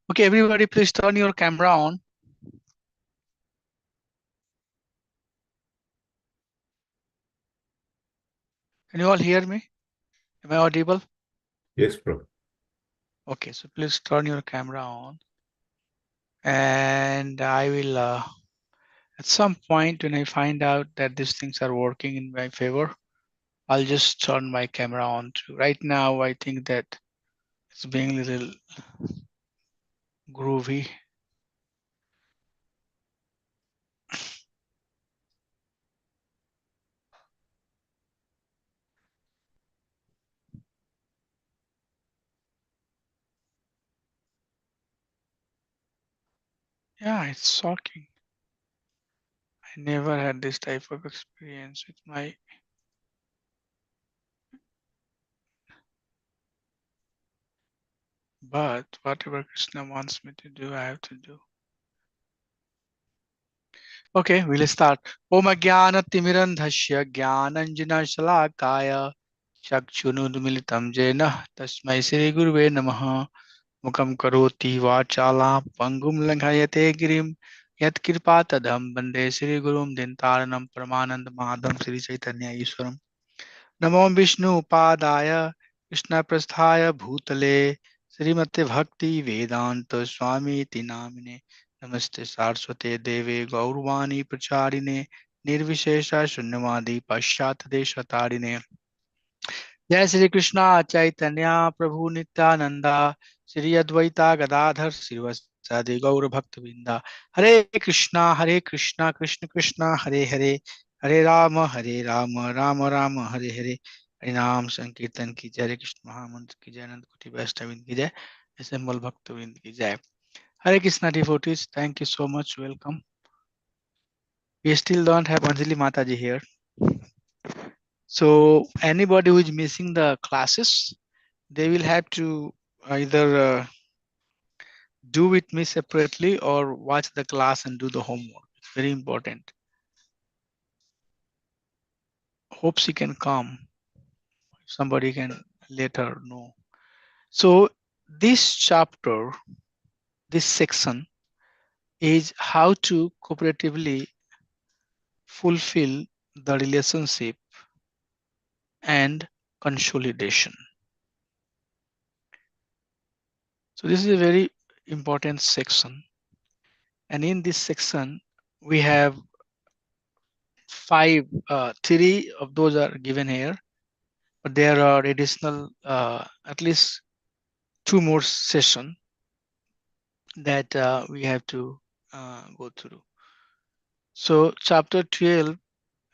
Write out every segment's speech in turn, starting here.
Okay, everybody, please turn your camera on. Can you all hear me? Am I audible? Yes, bro. Okay, so please turn your camera on. And I will, at some point when I find out that these things are working in my favor, I'll just turn my camera on too. Right now, I think that it's being a little groovy. Yeah, it's shocking. I never had this type of experience with my, but whatever Krishna wants me to do, I have to do. Okay, we'll start. Om Jnana-timirandhasya Jnananjana-shalakaya Chakshunudmilitam Jena Tasmai Shri Guruve Namaha Mukam Karoti Vachalam Pangum Langhayate Girim Yat Kirpatadam Bande Shri Gurum Dintaranam Paramanand Madam Shri Chaitanya Iswaram Namo Vishnu Padaya Krishna Prasthaya Bhutale Srimate Bhakti Vedanta Swami Tinamine Namaste Saraswate Deve Gaurvani Pracharine Nirvishesha Shunyavadi Pashat Deshatarine जय श्री कृष्णा चैतन्य प्रभु नित्यानंदा श्री अद्वैता गदाधर श्रीवासादि गौर भक्त वृंदा हरे कृष्णा कृष्ण कृष्णा हरे हरे हरे राम राम राम हरे हरे हरि नाम संकीर्तन की जय हरे कृष्ण महामंत्र की जय अनंत कोटि वैष्णव की जय असम्बल भक्त वृंद की जय हरे Krishna devotees, thank you so much, welcome. We still don't have Anjali Mataji here, so anybody who is missing the classes, they will have to either do with me separately or watch the class and do the homework. It's very important. Hope she can come. Somebody can let her know. So this chapter, this section is how to cooperatively fulfill the relationship and consolidation. So this is a very important section. And in this section, we have three of those are given here, but there are additional at least two more sessions that we have to go through. So chapter 12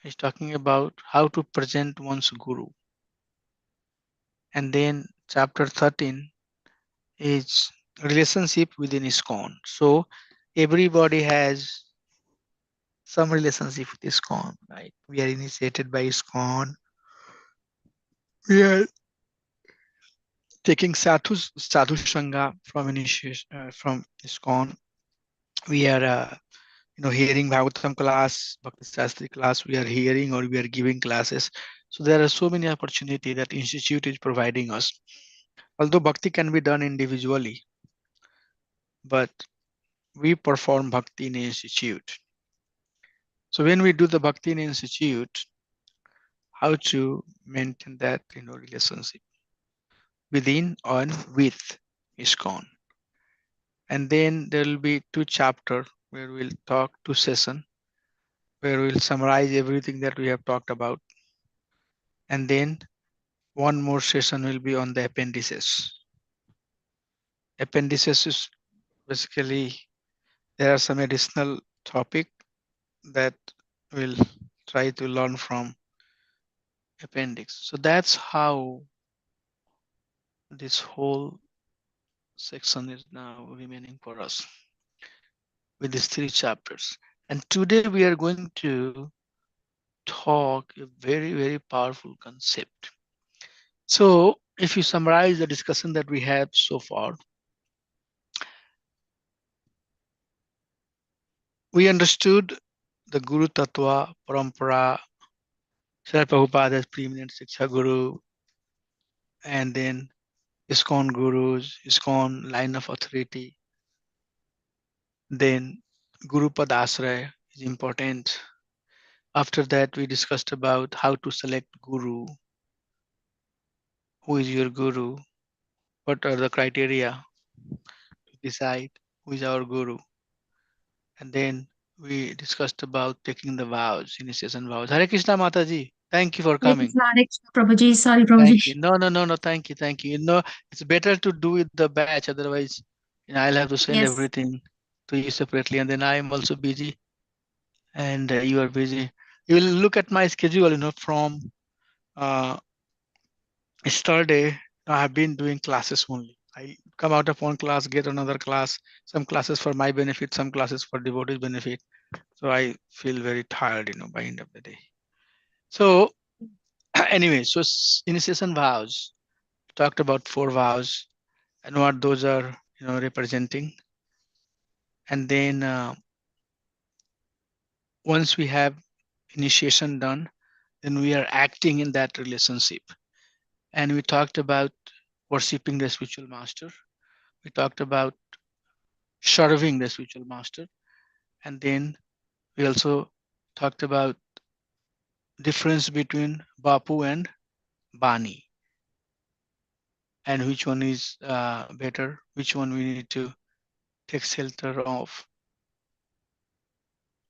is talking about how to present one's guru, and then chapter 13 is relationship within ISKCON. So everybody has some relationship with ISKCON, right? We are initiated by ISKCON. We are taking sadhu sangha from initiation from ISKCON. We are hearing Bhagavatam class, Bhakti Shastri class. We are hearing or we are giving classes. So there are so many opportunities that institute is providing us. Although bhakti can be done individually, but we perform bhakti in institute. So when we do the bhakti in institute, how to maintain that relationship within and with ISKCON. And then there will be two chapters where we'll talk, two sessions where we'll summarize everything that we have talked about. And then one more session will be on the appendices. Appendices is basically there are some additional topic that we'll try to learn from appendix. So that's how this whole section is now remaining for us with these three chapters. And today we are going to talk a very, very powerful concept. So if you summarize the discussion that we have so far, we understood the Guru Tattva, Parampara, Srila Prabhupada preeminent Shiksha Guru, and then ISKCON Gurus, ISKCON line of authority. Then Guru Pad Asraya is important. After that, we discussed about how to select Guru, who is your Guru, what are the criteria to decide who is our Guru. And then we discussed about taking the vows, initiation vows. Hare Krishna Mataji, thank you for Hare coming. Krishna, Hare Krishna, Prabhuji. Sorry, Prabhuji. Thank you. No, no, no, no. Thank you, thank you. It's better to do with the batch. Otherwise, I'll have to send Yes. everything to you separately, and then I am also busy, and you are busy. You will look at my schedule. From uh, yesterday, I have been doing classes only. I come out of one class, get another class. Some classes for my benefit, some classes for devotees' benefit. So I feel very tired, by end of the day. So anyway, so initiation vows. Talked about 4 vows and what those are, representing. And then once we have initiation done, then we are acting in that relationship. And we talked about worshiping the spiritual master. We talked about serving the spiritual master. And then we also talked about difference between Bapu and Bani, and which one is better, which one we need to take shelter of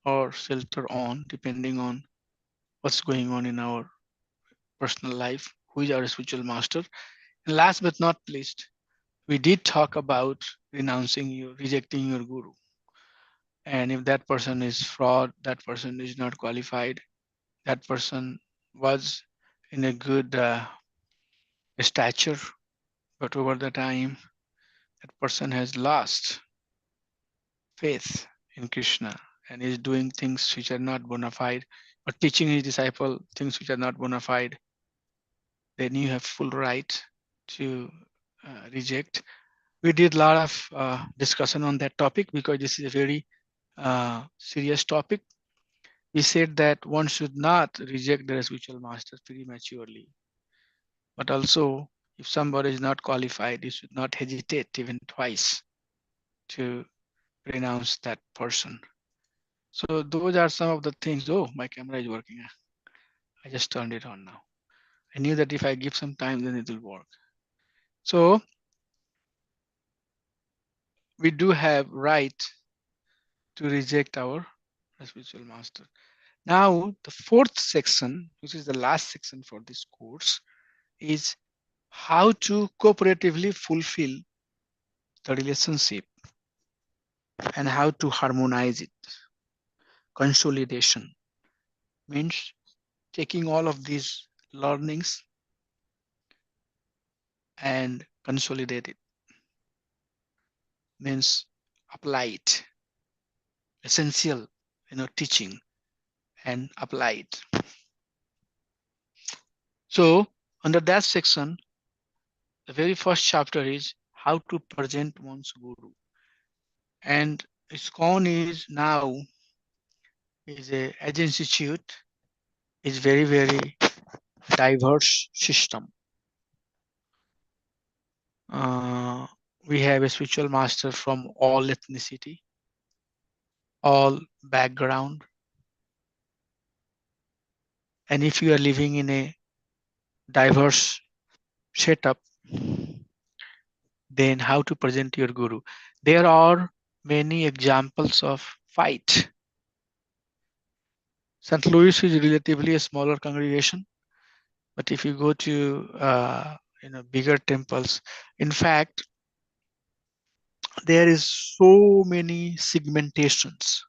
or shelter on, depending on what's going on in our personal life, who is our spiritual master. And last but not least, we did talk about renouncing you, rejecting your guru. And if that person is fraud, that person is not qualified, that person was in a good stature, but over the time, that person has lost faith in Krishna and is doing things which are not bona fide, or teaching his disciple things which are not bona fide, then you have full right to reject. We did a lot of discussion on that topic because this is a very serious topic. We said that one should not reject their spiritual master prematurely, but also if somebody is not qualified, you should not hesitate even twice to renounce that person. So those are some of the things. Oh, my camera is working. I just turned it on now. I knew that if I give some time, then it will work. So we do have right to reject our spiritual master. Now, the fourth section, which is the last section for this course, is how to cooperatively fulfill the relationship and how to harmonize it. Consolidation means taking all of these learnings and consolidate it, means apply it, essential, teaching and apply it. So under that section, the very first chapter is how to present one's guru. And ISKCON is now is a as institute is very, very diverse system. We have a spiritual master from all ethnicity, all background. And if you are living in a diverse setup, then how to present your guru? There are many examples of fight. St. Louis is relatively a smaller congregation, but if you go to bigger temples, in fact, there is so many segmentations,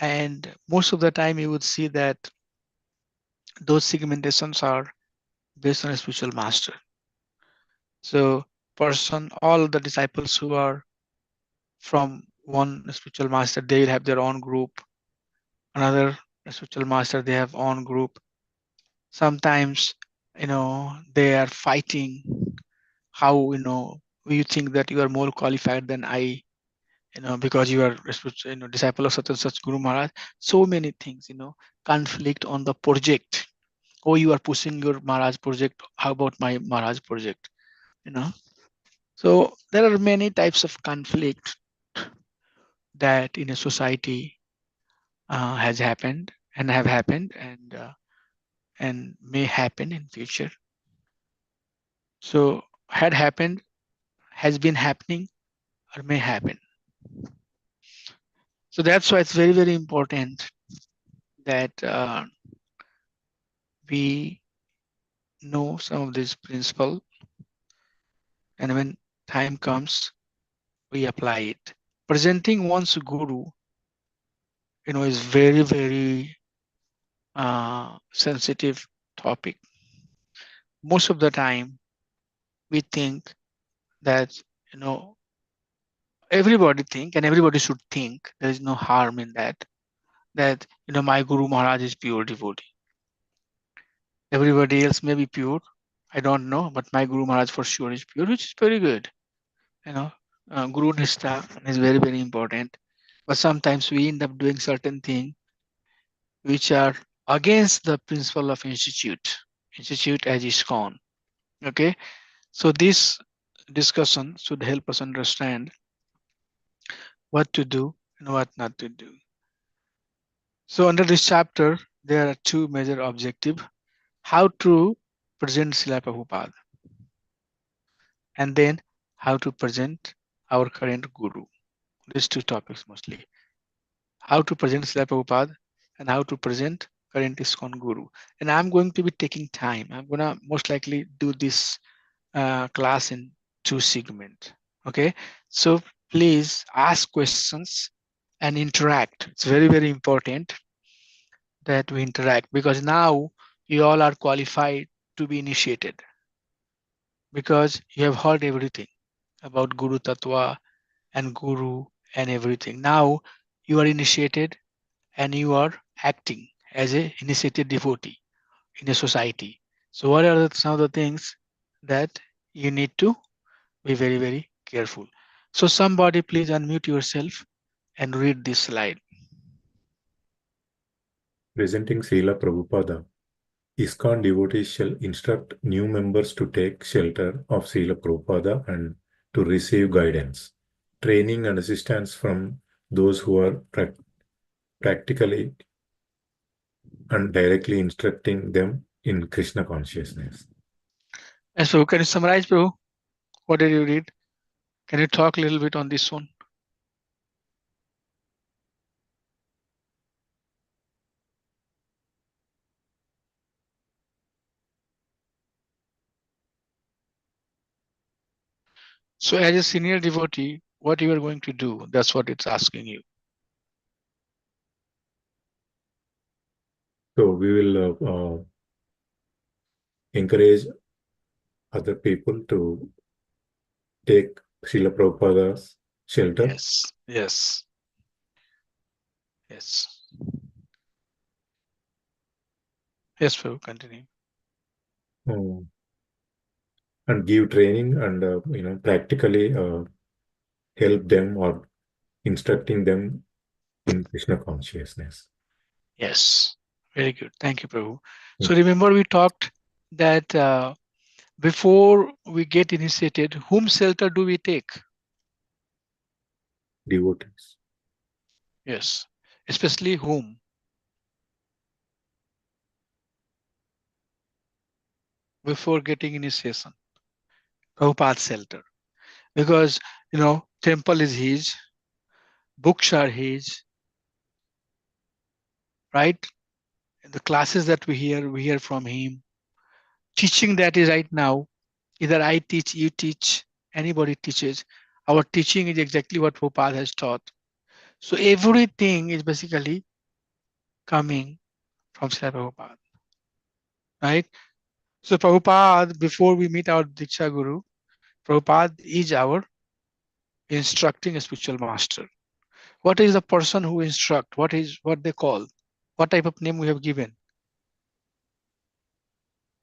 and most of the time you would see that those segmentations are based on a spiritual master. So all the disciples who are from one spiritual master, they will have their own group. Another spiritual master, they have own group. Sometimes they are fighting. How you think that you are more qualified than I, because you are disciple of such and such Guru Maharaj. So many things, conflict on the project. Oh, you are pushing your Maharaj project. How about my Maharaj project? You know. So there are many types of conflict that in a society has happened and have happened and may happen in future. So had happened, has been happening, or may happen. So that's why it's very, very important that we know some of this principle, and when time comes, we apply it. Presenting one's guru, is very, very sensitive topic. Most of the time, we think that you know everybody think, and everybody should think. There is no harm in that. That my Guru Maharaj is pure devotee. Everybody else may be pure. I don't know, but my Guru Maharaj for sure is pure, which is very good. You know, Guru Nishtha is very, very important. But sometimes we end up doing certain things which are against the principle of institute as is gone. Okay, so this discussion should help us understand what to do and what not to do. So under this chapter, there are two major objectives: how to present Srila Prabhupada, and then how to present our current guru. These two topics mostly: how to present Srila Prabhupada and how to present current ISKCON guru. And I'm going to be taking time. I'm gonna most likely do this class in two segments. Okay, so please ask questions and interact. It's very, very important that we interact, because now you all are qualified to be initiated, because you have heard everything about Guru Tattva and Guru and everything. Now you are initiated and you are acting as a initiated devotee in a society. So what are some of the things that you need to be very, very careful? So somebody please unmute yourself and read this slide. Presenting Srila Prabhupada, ISKCON devotees shall instruct new members to take shelter of Srila Prabhupada and to receive guidance, training and assistance from those who are practically and directly instructing them in Krishna consciousness. Yes, Prabhu, can you summarize, Prabhu? What did you read? Can you talk a little bit on this one? So as a senior devotee, what you are going to do? That's what it's asking you. So we will encourage other people to take Srila Prabhupada's shelter. Yes, yes, yes. Yes, Prabhu, continue. And give training and practically help them or instructing them in Krishna consciousness. Yes, very good. Thank you, Prabhu. So remember we talked that before we get initiated, whom shelter do we take? Devotees. Yes, especially whom? Before getting initiation, Prabhupada's shelter. Because, temple is his, books are his, right? The classes that we hear from him. Teaching that is right now, either I teach, you teach, anybody teaches. Our teaching is exactly what Prabhupada has taught. So everything is basically coming from Srila Prabhupada, right? So Prabhupada, before we meet our Diksha Guru, Prabhupada is our instructing spiritual master. What is the person who instruct? What is what they call? What type of name we have given?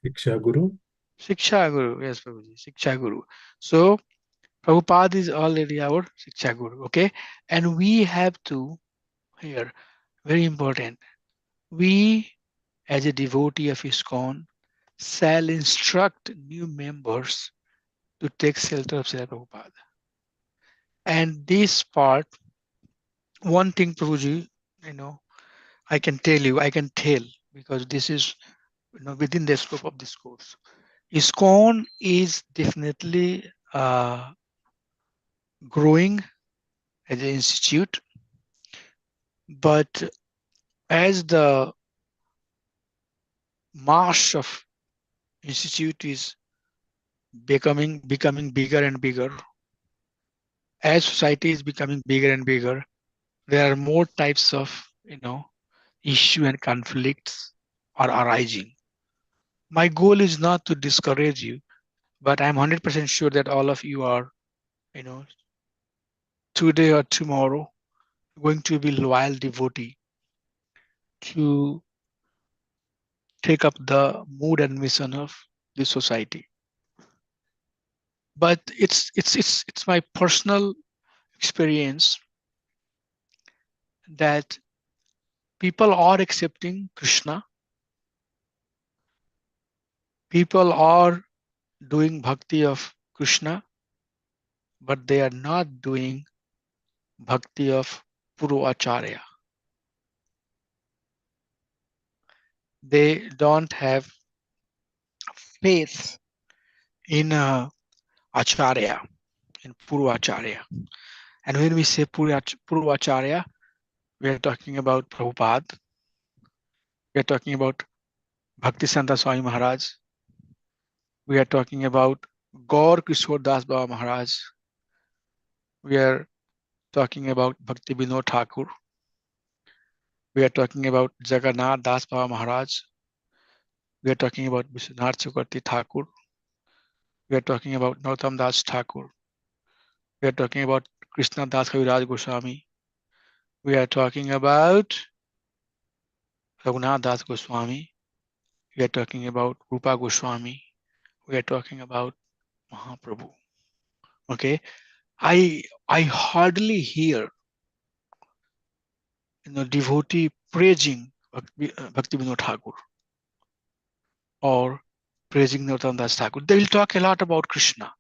Shiksha Guru. Shiksha Guru. Yes, Prabhuji. Shiksha Guru. So Prabhupada is already our Shiksha Guru. Okay. And we have to, here, very important, we as a devotee of ISKCON shall instruct new members to take shelter of Srila Prabhupada. And this part, one thing, Prabhuji, I can tell, because this is within the scope of this course. ISKCON is definitely growing as an institute, but as the mass of institute is becoming bigger and bigger, as society is becoming bigger and bigger, there are more types of issue and conflicts are arising. My goal is not to discourage you, but I'm 100% sure that all of you are, you know, today or tomorrow going to be loyal devotee to take up the mood and mission of the society. But it's my personal experience that people are accepting Krishna, people are doing bhakti of Krishna, but they are not doing bhakti of Purvacharya. They don't have faith in Acharya, in Purvacharya. And when we say Purvacharya, we are talking about Prabhupada, we are talking about Bhaktisanta Swami Maharaj, we are talking about Gaur Kishore Das Baba Maharaj, we are talking about Bhakti Vinod Thakur, we are talking about Jagannath Das Baba Maharaj, we are talking about Vishwanath Chakravarti Thakur, we are talking about Nautam Das Thakur, we are talking about Krishna Das Kaviraj Goswami, we are talking about Raghunath Das Goswami, we are talking about Rupa Goswami, we are talking about Mahaprabhu. Okay, I hardly hear devotee praising Bhakti Vinod Thakur or praising Nautam Das Thakur. They will talk a lot about Krishna.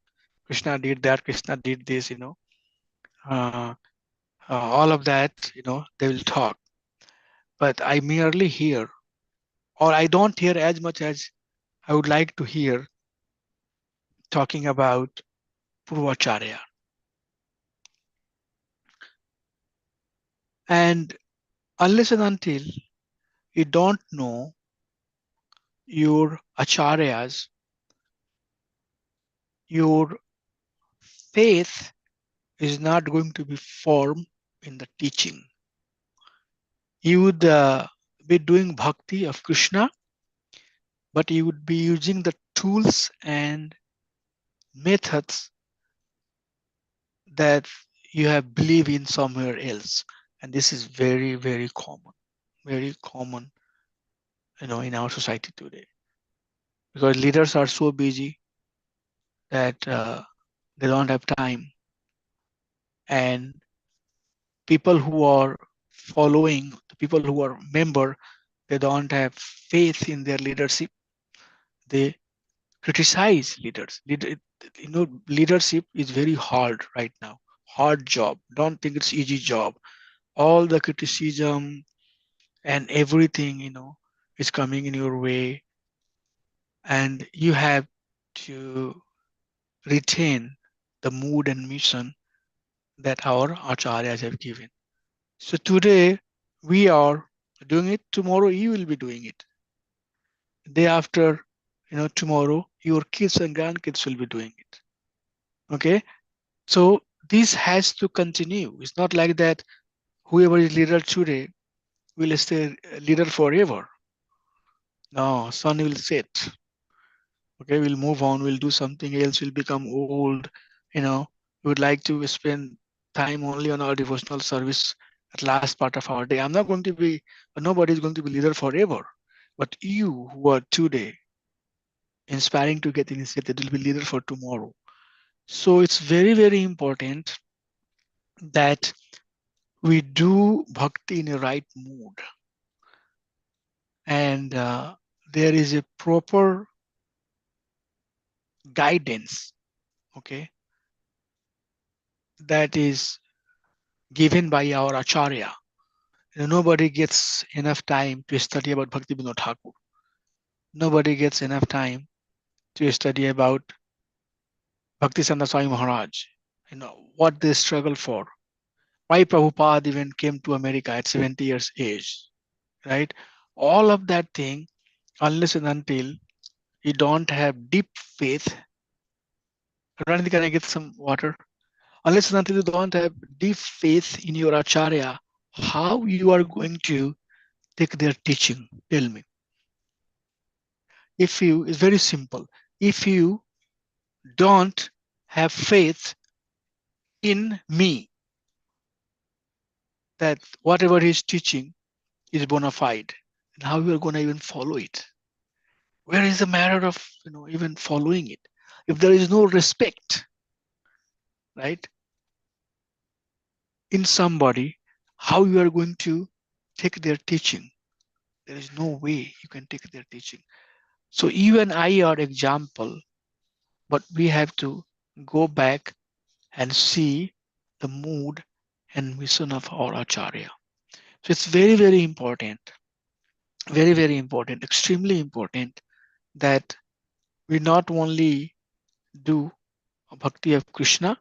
Krishna did that, Krishna did this, all of that, they will talk. But I merely hear, or I don't hear as much as I would like to hear, talking about Purvacharya. And unless and until you don't know your acharyas, your faith is not going to be formed in the teaching. You would be doing bhakti of Krishna, but you would be using the tools and methods that you have believed in somewhere else. And this is very, very common, in our society today. Because leaders are so busy that they don't have time. And people who are following, the people who are member, they don't have faith in their leadership. They criticize leaders. Leadership is very hard right now. Hard job. Don't think it's easy job. All the criticism and everything, is coming in your way, and you have to retain the mood and mission that our acharyas have given. So today we are doing it. Tomorrow you will be doing it. Day after, tomorrow your kids and grandkids will be doing it. Okay, so this has to continue. It's not like that whoever is leader today will stay leader forever. No, sun will set. Okay, we'll move on, we'll do something else, we'll become old, we would like to spend time only on our devotional service at last part of our day. I'm not going to be, nobody is going to be leader forever. But you who are today inspiring to get initiated will be leader for tomorrow. So it's very, very important that we do bhakti in a right mood. And there is a proper guidance okay, that is given by our Acharya. Nobody gets enough time to study about Bhakti Vinod Thakur. Nobody gets enough time to study about Bhakti Santa Swami Maharaj. What they struggle for. Why Prabhupada even came to America at 70 years age, right? All of that thing, unless and until you don't have deep faith. Randy, can I get some water? Unless and until you don't have deep faith in your Acharya, how you are going to take their teaching? Tell me. It's very simple. If you don't have faith in me, that whatever he's teaching is bona fide, and how you are going to even follow it? Where is the matter of even following it? If there is no respect, right, in somebody, how you are going to take their teaching? There is no way you can take their teaching. So you and I are example, but we have to go back and see the mood and mission of our Acharya. So it's very, very important, extremely important that we not only do bhakti of Krishna,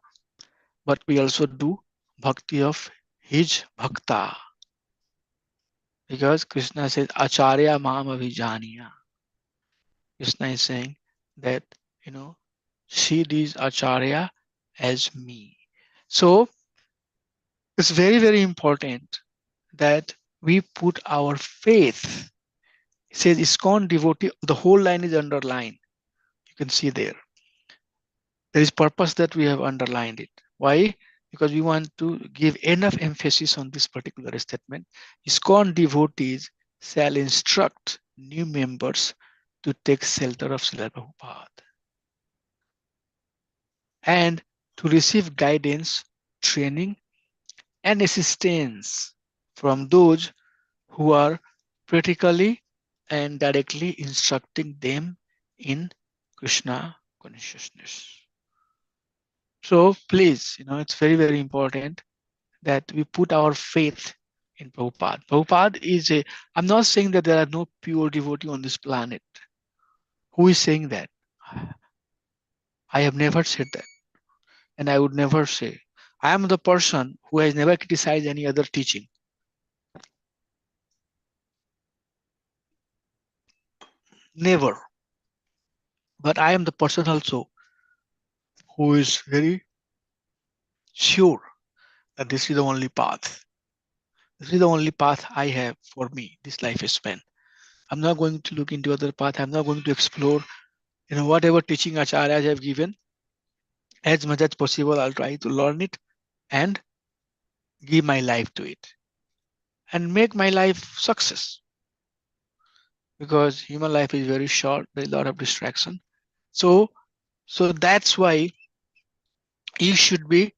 but we also do bhakti of his bhakta. Because Krishna says, Acharya Mam Abhijaniya. Krishna is saying that, see these Acharya as me. So it's very, very important that we put our faith. It says ISKCON devotee, the whole line is underlined. You can see there. There is purpose that we have underlined it. Why? Because we want to give enough emphasis on this particular statement. ISKCON devotees shall instruct new members to take shelter of Srila Prabhupada and to receive guidance, training, and assistance from those who are practically and directly instructing them in Krishna consciousness. So please, it's very, very important that we put our faith in Prabhupada. Prabhupada is I'm not saying that there are no pure devotee on this planet. Who is saying that? I have never said that. And I would never say. I am the person who has never criticized any other teaching. Never. But I am the person also who is very sure that this is the only path. This is the only path I have for me, this life is spent. I'm not going to look into other path. I'm not going to explore, whatever teaching acharyas have given. As much as possible, I'll try to learn it and give my life to it and make my life success. Because human life is very short. There's a lot of distraction. So that's why you should be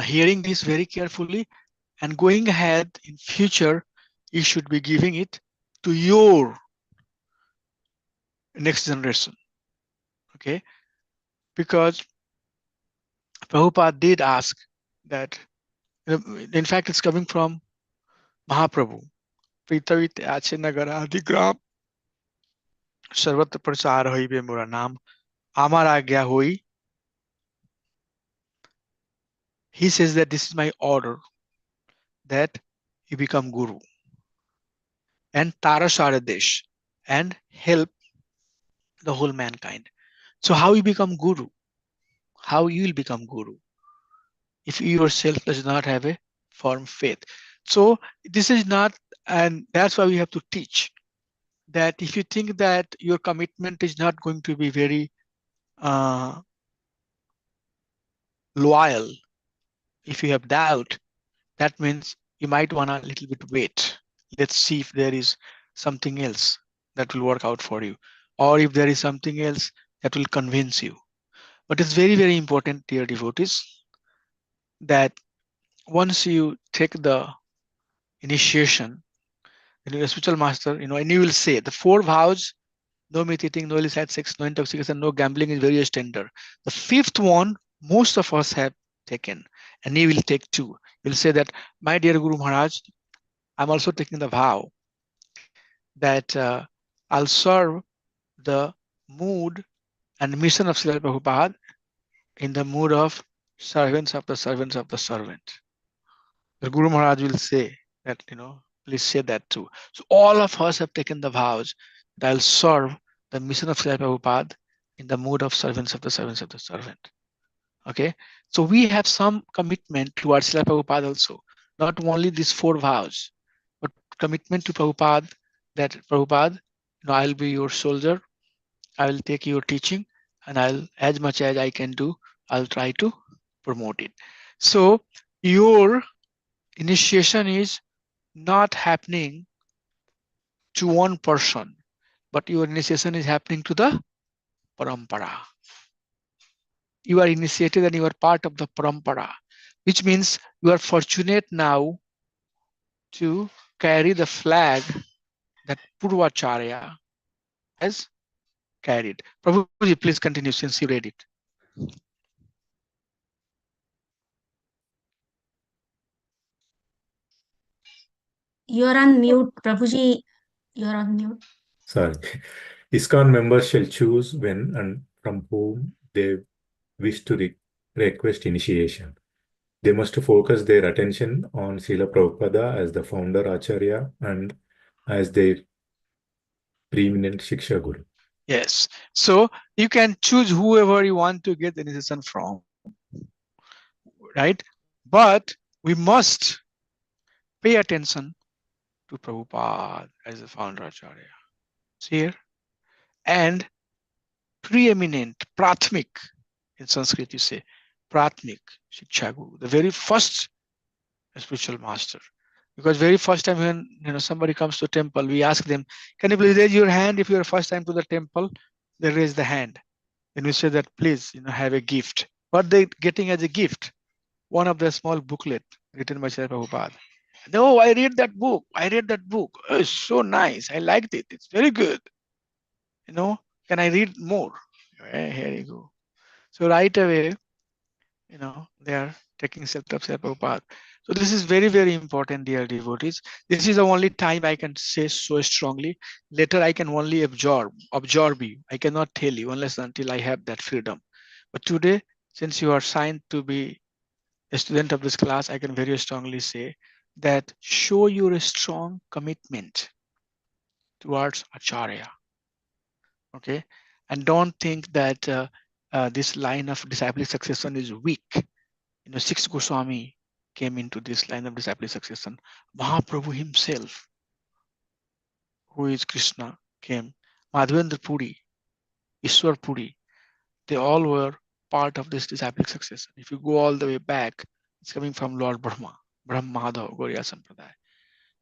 hearing this very carefully and going ahead in future, you should be giving it to your next generation. Okay? Because Prabhupada did ask that, in fact, it's coming from Mahaprabhu. Pritavit ache nagara adigram sarvatra prachar hoibe mora naam amar agya hoi. He says that this is my order, that you become guru and tarashara desh and help the whole mankind. So how you become guru? How you will become guru if you yourself does not have a firm faith? So this is not, and that's why we have to teach that if you think that your commitment is not going to be very loyal, if you have doubt, that means you might want a little bit wait. Let's see if there is something else that will work out for you, or if there is something else that will convince you. But it's very, very important, dear devotees, that once you take the initiation, a spiritual master, and you will say the 4 vows no meat eating, no illicit sex, no intoxication, no gambling is very standard. The fifth one, most of us have taken, and you will take too. You'll say that, my dear Guru Maharaj, I'm also taking the vow that I'll serve the mood and mission of Srila Prabhupada in the mood of servants of the servants of the servant. The Guru Maharaj will say that, please say that too. So all of us have taken the vows that I'll serve the mission of Srila Prabhupada in the mood of servants of the servants of the servant. Okay, so we have some commitment towards Srila Prabhupada also, not only these four vows, but commitment to Prabhupada, that Prabhupada, I'll be your soldier, I will take your teaching, and I'll, as much as I can do, I'll try to promote it. So your initiation is not happening to one person, but your initiation is happening to the parampara. You are initiated and you are part of the parampara, which means you are fortunate now to carry the flag that Purvacharya has carried. Prabhuji, please continue since you read it. You are on mute, Prabhuji. You are on mute. Sorry. ISKCON members shall choose when and from whom they wish to request initiation. They must focus their attention on Srila Prabhupada as the founder Acharya and as their preeminent Shiksha Guru. Yes. So you can choose whoever you want to get the initiation from, right? But we must pay attention to Prabhupada as the founder Acharya. See here? And preeminent, prathmik, in Sanskrit you say, prathmik, Shiksha Guru, the very first spiritual master. Because very first time when somebody comes to temple, we ask them, can you please raise your hand if you are first time to the temple? They raise the hand. Then we say that, please, have a gift. What they getting as a gift? One of the small booklet written by Srila Prabhupada. No, I read that book. I read that book. Oh, it's so nice. I liked it. It's very good. Can I read more? Here you go. So right away, they are taking shelter of Srila Prabhupada. So this is very, very important, dear devotees. This is the only time I can say so strongly. Later I can only absorb you. I cannot tell you unless until I have that freedom. But today, since you are signed to be a student of this class, I can very strongly say that show your strong commitment towards Acharya. Okay, and don't think that this line of disciplic succession is weak. Sixth Goswami came into this line of disciplic succession. Mahaprabhu himself, who is Krishna, came. Madhavendra Puri, Ishwar Puri, they all were part of this disciplic succession. If you go all the way back, it's coming from Lord Brahma, Brahmadhav, Gauriya Sampradaya.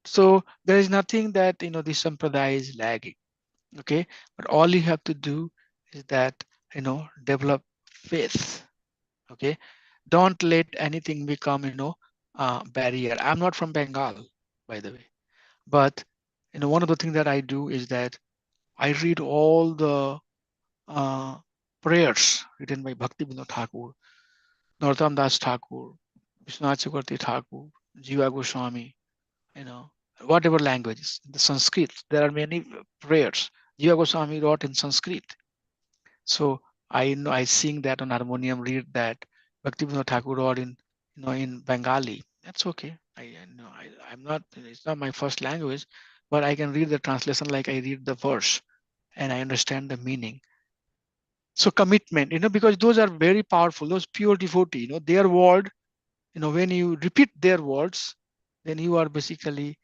So there is nothing that this Sampradaya is lagging. Okay, but all you have to do is that develop faith. Okay, don't let anything become barrier. I'm not from Bengal, by the way, but one of the things that I do is that I read all the prayers written by Bhakti Vinod Thakur, Narottam Das Thakur, Vishwanath Chakravarti Thakur, Jiva Goswami, whatever languages. The Sanskrit, there are many prayers. Jiva Goswami wrote in Sanskrit. So I sing that on harmonium, read that. Bhakti Vinod Thakur wrote in Bengali. That's okay. I'm not, it's not my first language, but I can read the translation like I read the verse and I understand the meaning. So commitment, because those are very powerful, those pure devotee, their word, when you repeat their words, then you are basically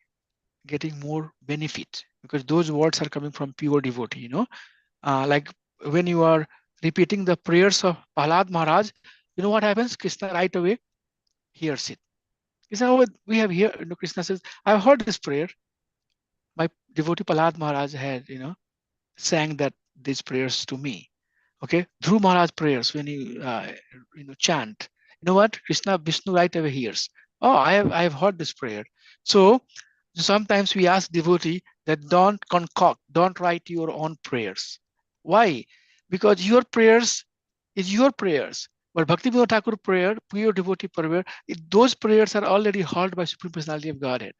getting more benefit because those words are coming from pure devotee, like when you are repeating the prayers of Prahlad Maharaj, what happens? Krishna right away hears it. Krishna, we have here, Krishna says, I've heard this prayer. My devotee Prahlad Maharaj had, sang these prayers to me. Okay, Dhruv Maharaj prayers, when you chant, what? Krishna, Vishnu right away hears. Oh, I have heard this prayer. So sometimes we ask devotee that don't concoct, don't write your own prayers. Why? Because your prayers is your prayers. But Bhaktivinoda Thakur prayer, pure devotee prayer, those prayers are already heard by Supreme Personality of Godhead.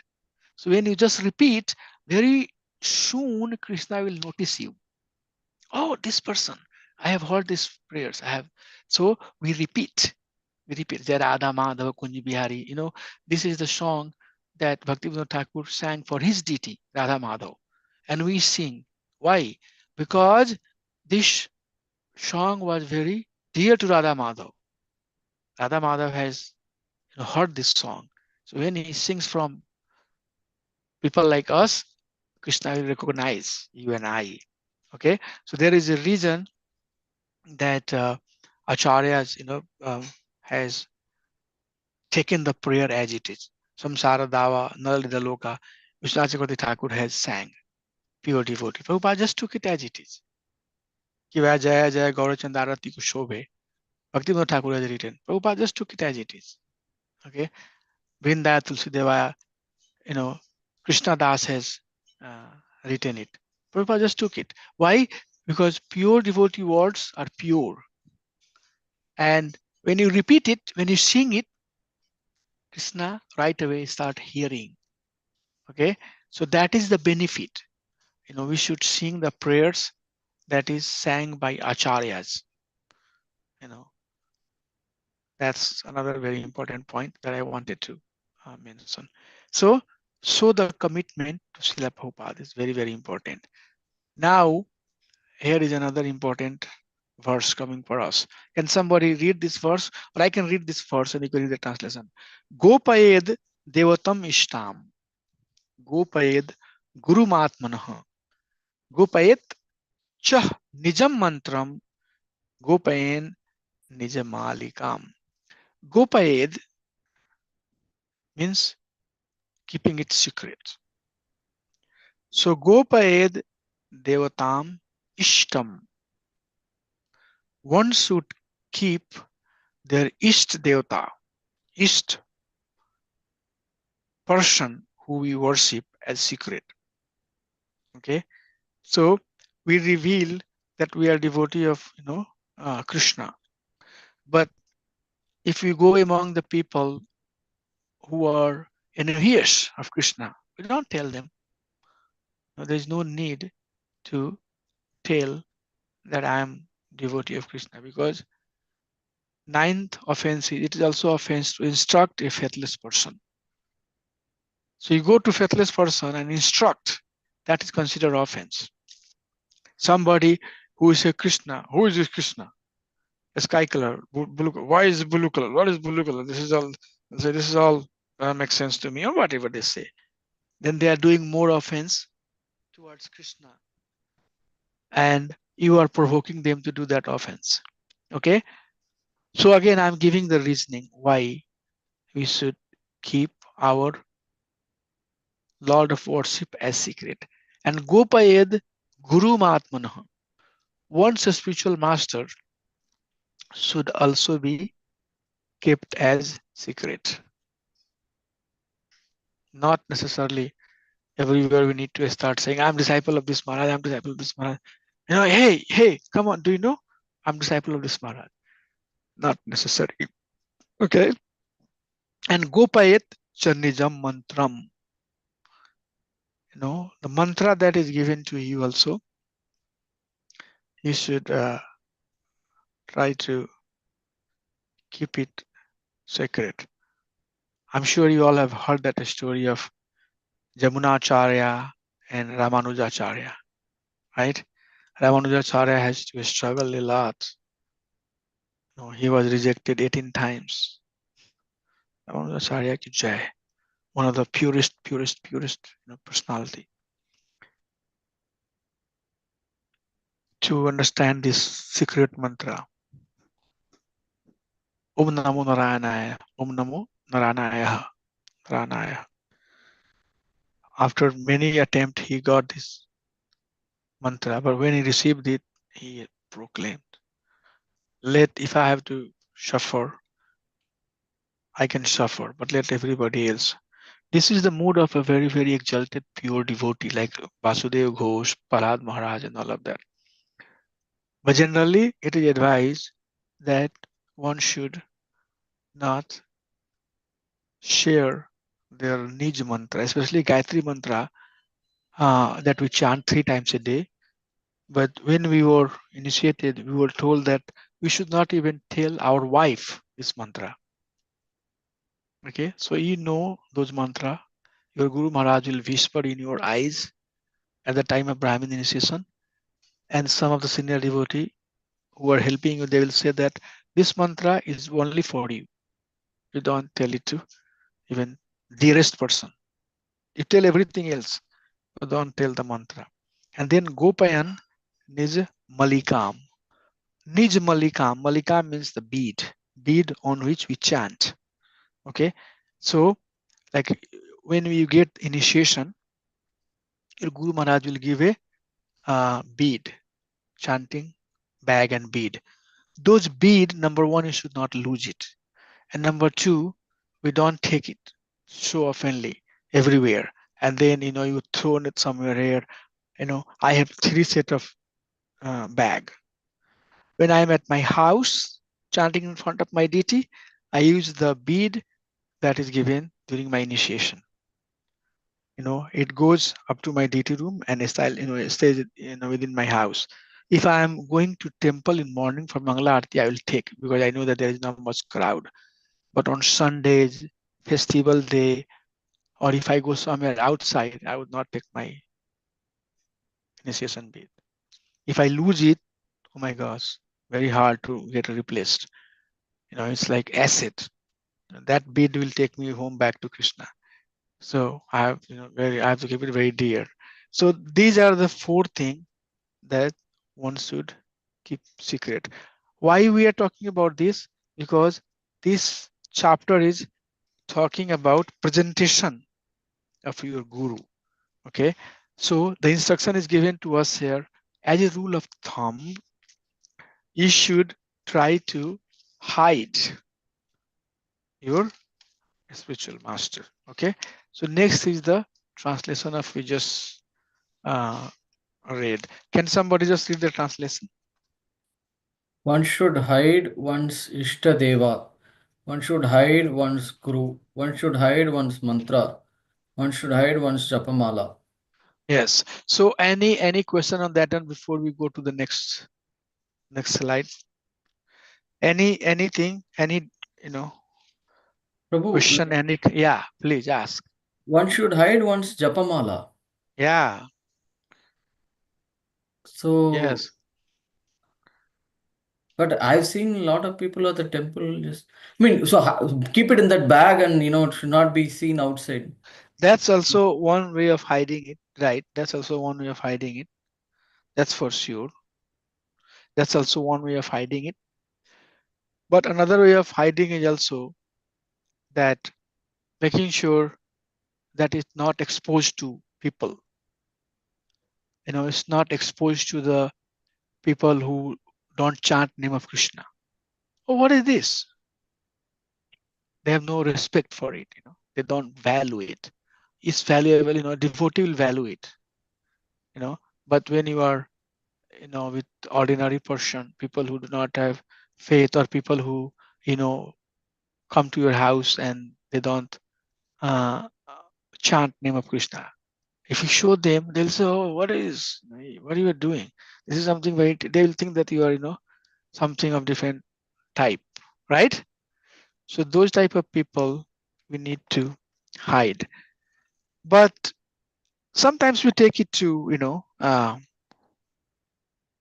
So when you just repeat, very soon Krishna will notice you. Oh, this person, I have heard these prayers. I have. So we repeat. We repeat. Jai Radha Madhava Kunji Bihari. You know, this is the song that Bhaktivinoda Thakur sang for his deity, Radha Madhava. And we sing. Why? Because this song was very dear to Radha Madhava. Radha Madhava has heard this song. So when he sings from people like us, Krishna will recognize you and I. Okay, so there is a reason that Acharyas, has taken the prayer as it is. Samsara Dava, Nalalida Loka, Vishwanath Chakravarti Thakur has sang, pure devotee. Prabhupada just took it as it is. Ki vaya Jaya Jaya Gaurachand Arati ko Shobhe. Bhaktivinoda Thakur has written. Prabhupada just took it as it is. Okay, Vrindaya Tulsi Devaya, Krishna Das has written it. Prabhupada just took it. Why? Because pure devotee words are pure. And when you repeat it, when you sing it, Krishna right away start hearing. Okay, so that is the benefit. We should sing the prayers that is sang by acharyas. That's another very important point that I wanted to mention. So the commitment to Srila Prabhupada is very, very important. Now, here is another important verse coming for us. Can somebody read this verse? Or I can read this verse and you can read the translation. Gopayed devatam ishtam. Gopayed gurumatmanah. Gopayet chah nijam mantram. Gopayen nijamalikam. Gopayed means keeping it secret. So Gopayed devatam ishtam. One should keep their Isht Devata, Isht person who we worship as secret. Okay, so we reveal that we are devotee of Krishna. But if we go among the people who are enemies of Krishna, we don't tell them. There is no need to tell that I am devotee of Krishna, because ninth offense is, it is also offense to instruct a faithless person. So you go to faithless person and instruct, that is considered offense. Somebody who is a Krishna, who is this Krishna? A sky color, blue. Why is it blue color? What is blue color? This is all makes sense to me, or whatever they say. Then they are doing more offense towards Krishna, and you are provoking them to do that offense. Okay. So again, I'm giving the reasoning why we should keep our Lord of worship as secret. And Gopayed Guru Mahatmanah. Once a spiritual master should also be kept as secret. Not necessarily everywhere we need to start saying, I'm disciple of this Maharaj, I'm disciple of this Maharaj. Hey, come on, do you know? I'm disciple of this Maharaj. Not necessary. Okay. And Gopayet Chanijam Mantram. The mantra that is given to you also, you should try to keep it sacred. I'm sure you all have heard that story of Jamunacharya and Ramanujacharya, right? Ramanujacharya has to struggle a lot. He was rejected 18 times. Ramanujacharya ki jai. One of the purest personality. To understand this secret mantra, Om Namo Narayanaya, Om Namo Naranaya. After many attempts, he got this mantra, but when he received it, he proclaimed, if I have to suffer, I can suffer, but let everybody else This is the mood of a very, very exalted, pure devotee like Vasudeva Ghosh, Prahlad Maharaj, and all of that. But generally, it is advised that one should not share their Nij mantra, especially Gayatri mantra, that we chant 3 times a day. But when we were initiated, we were told that we should not even tell our wife this mantra. Okay, so you know those mantra, your Guru Maharaj will whisper in your eyes at the time of Brahmin initiation, and some of the senior devotee who are helping you, they will say that this mantra is only for you. You don't tell it to even dearest person. You tell everything else, but don't tell the mantra. And then Gopayan Nij Malikam. Nij Malikam. Malikam means the bead on which we chant. Okay, so like when you get initiation, your Guru Maharaj will give a bead, chanting bag and bead. Those bead, number one, you should not lose it. And number two, we don't take it so oftenly everywhere. And then, you throw it somewhere here. I have 3 set of bag. When I'm at my house, chanting in front of my deity, I use the bead that is given during my initiation. It goes up to my deity room and it stays within my house. If I am going to temple in morning for Mangala Aarti, I will take, because I know that there is not much crowd. But on Sundays, festival day, or if I go somewhere outside, I would not take my initiation bead. If I lose it, oh my gosh, very hard to get replaced. It's like acid. That bead will take me home back to Krishna. So I have, I have to keep it very dear. So these are the 4 things that one should keep secret. Why we are talking about this? Because this chapter is talking about presentation of your guru. Okay, so the instruction is given to us here. As a rule of thumb, you should try to hide your spiritual master. Okay, so next is the translation of we just read. Can somebody just read the translation? One should hide one's Ishtadeva. One should hide one's Guru. One should hide one's mantra. One should hide one's Japamala. Yes. So any question on that one before we go to the next slide? Anything? Any Prabhu, question? Yeah, please ask. one should hide one's Japamala. Yeah. So, Yes. but I've seen a lot of people at the temple just, so keep it in that bag and, it should not be seen outside. That's also one way of hiding it, right? That's also one way of hiding it. That's for sure. That's also one way of hiding it. But another way of hiding is also that making sure that it's not exposed to people. It's not exposed to the people who don't chant name of Krishna. Oh, what is this? They have no respect for it. They don't value it. It's valuable. Devotee will value it. But when you are, with ordinary person, people who do not have faith, or people who, come to your house and they don't chant name of Krishna. If you show them, they'll say, "Oh, what are you doing? This is something very." They will think that you are, something of different type, right? So those type of people we need to hide. But sometimes we take it to,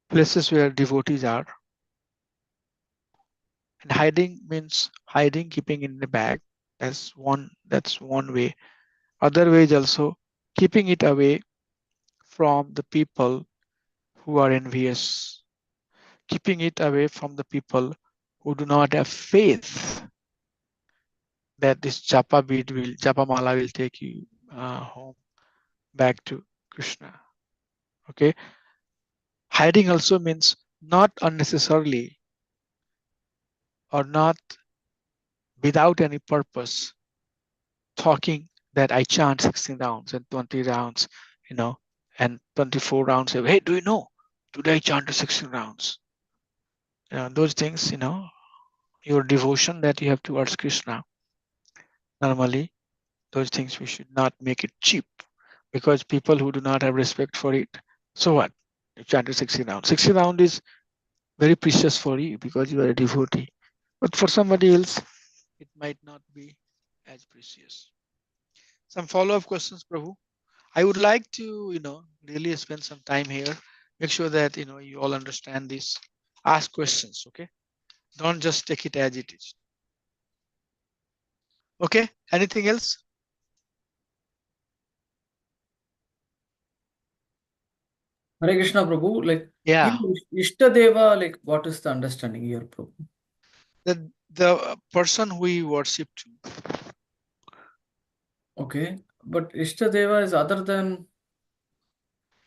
places where devotees are. And hiding means hiding, keeping in the bag. That's one way. Other way is also keeping it away from the people who are envious, keeping it away from the people who do not have faith that this japa mala will take you home back to Krishna. Okay. Hiding also means not unnecessarily or not without any purpose talking that I chant 16 rounds and 20 rounds, and 24 rounds. Hey, do you know? Today I chanted 16 rounds. Those things, your devotion that you have towards Krishna. Normally, those things we should not make it cheap, because people who do not have respect for it. So what? You chanted 60 rounds. 60 round is very precious for you because you are a devotee. But for somebody else, it might not be as precious. Some follow-up questions, Prabhu. I would like to, really spend some time here. Make sure that, you all understand this. Ask questions, okay? Don't just take it as it is. Okay, anything else? Hare Krishna, Prabhu. Like, Yeah, Ishtadeva, like, what is the understanding here, Prabhu? the person who we worship to. Okay, but Ishtadeva is other than.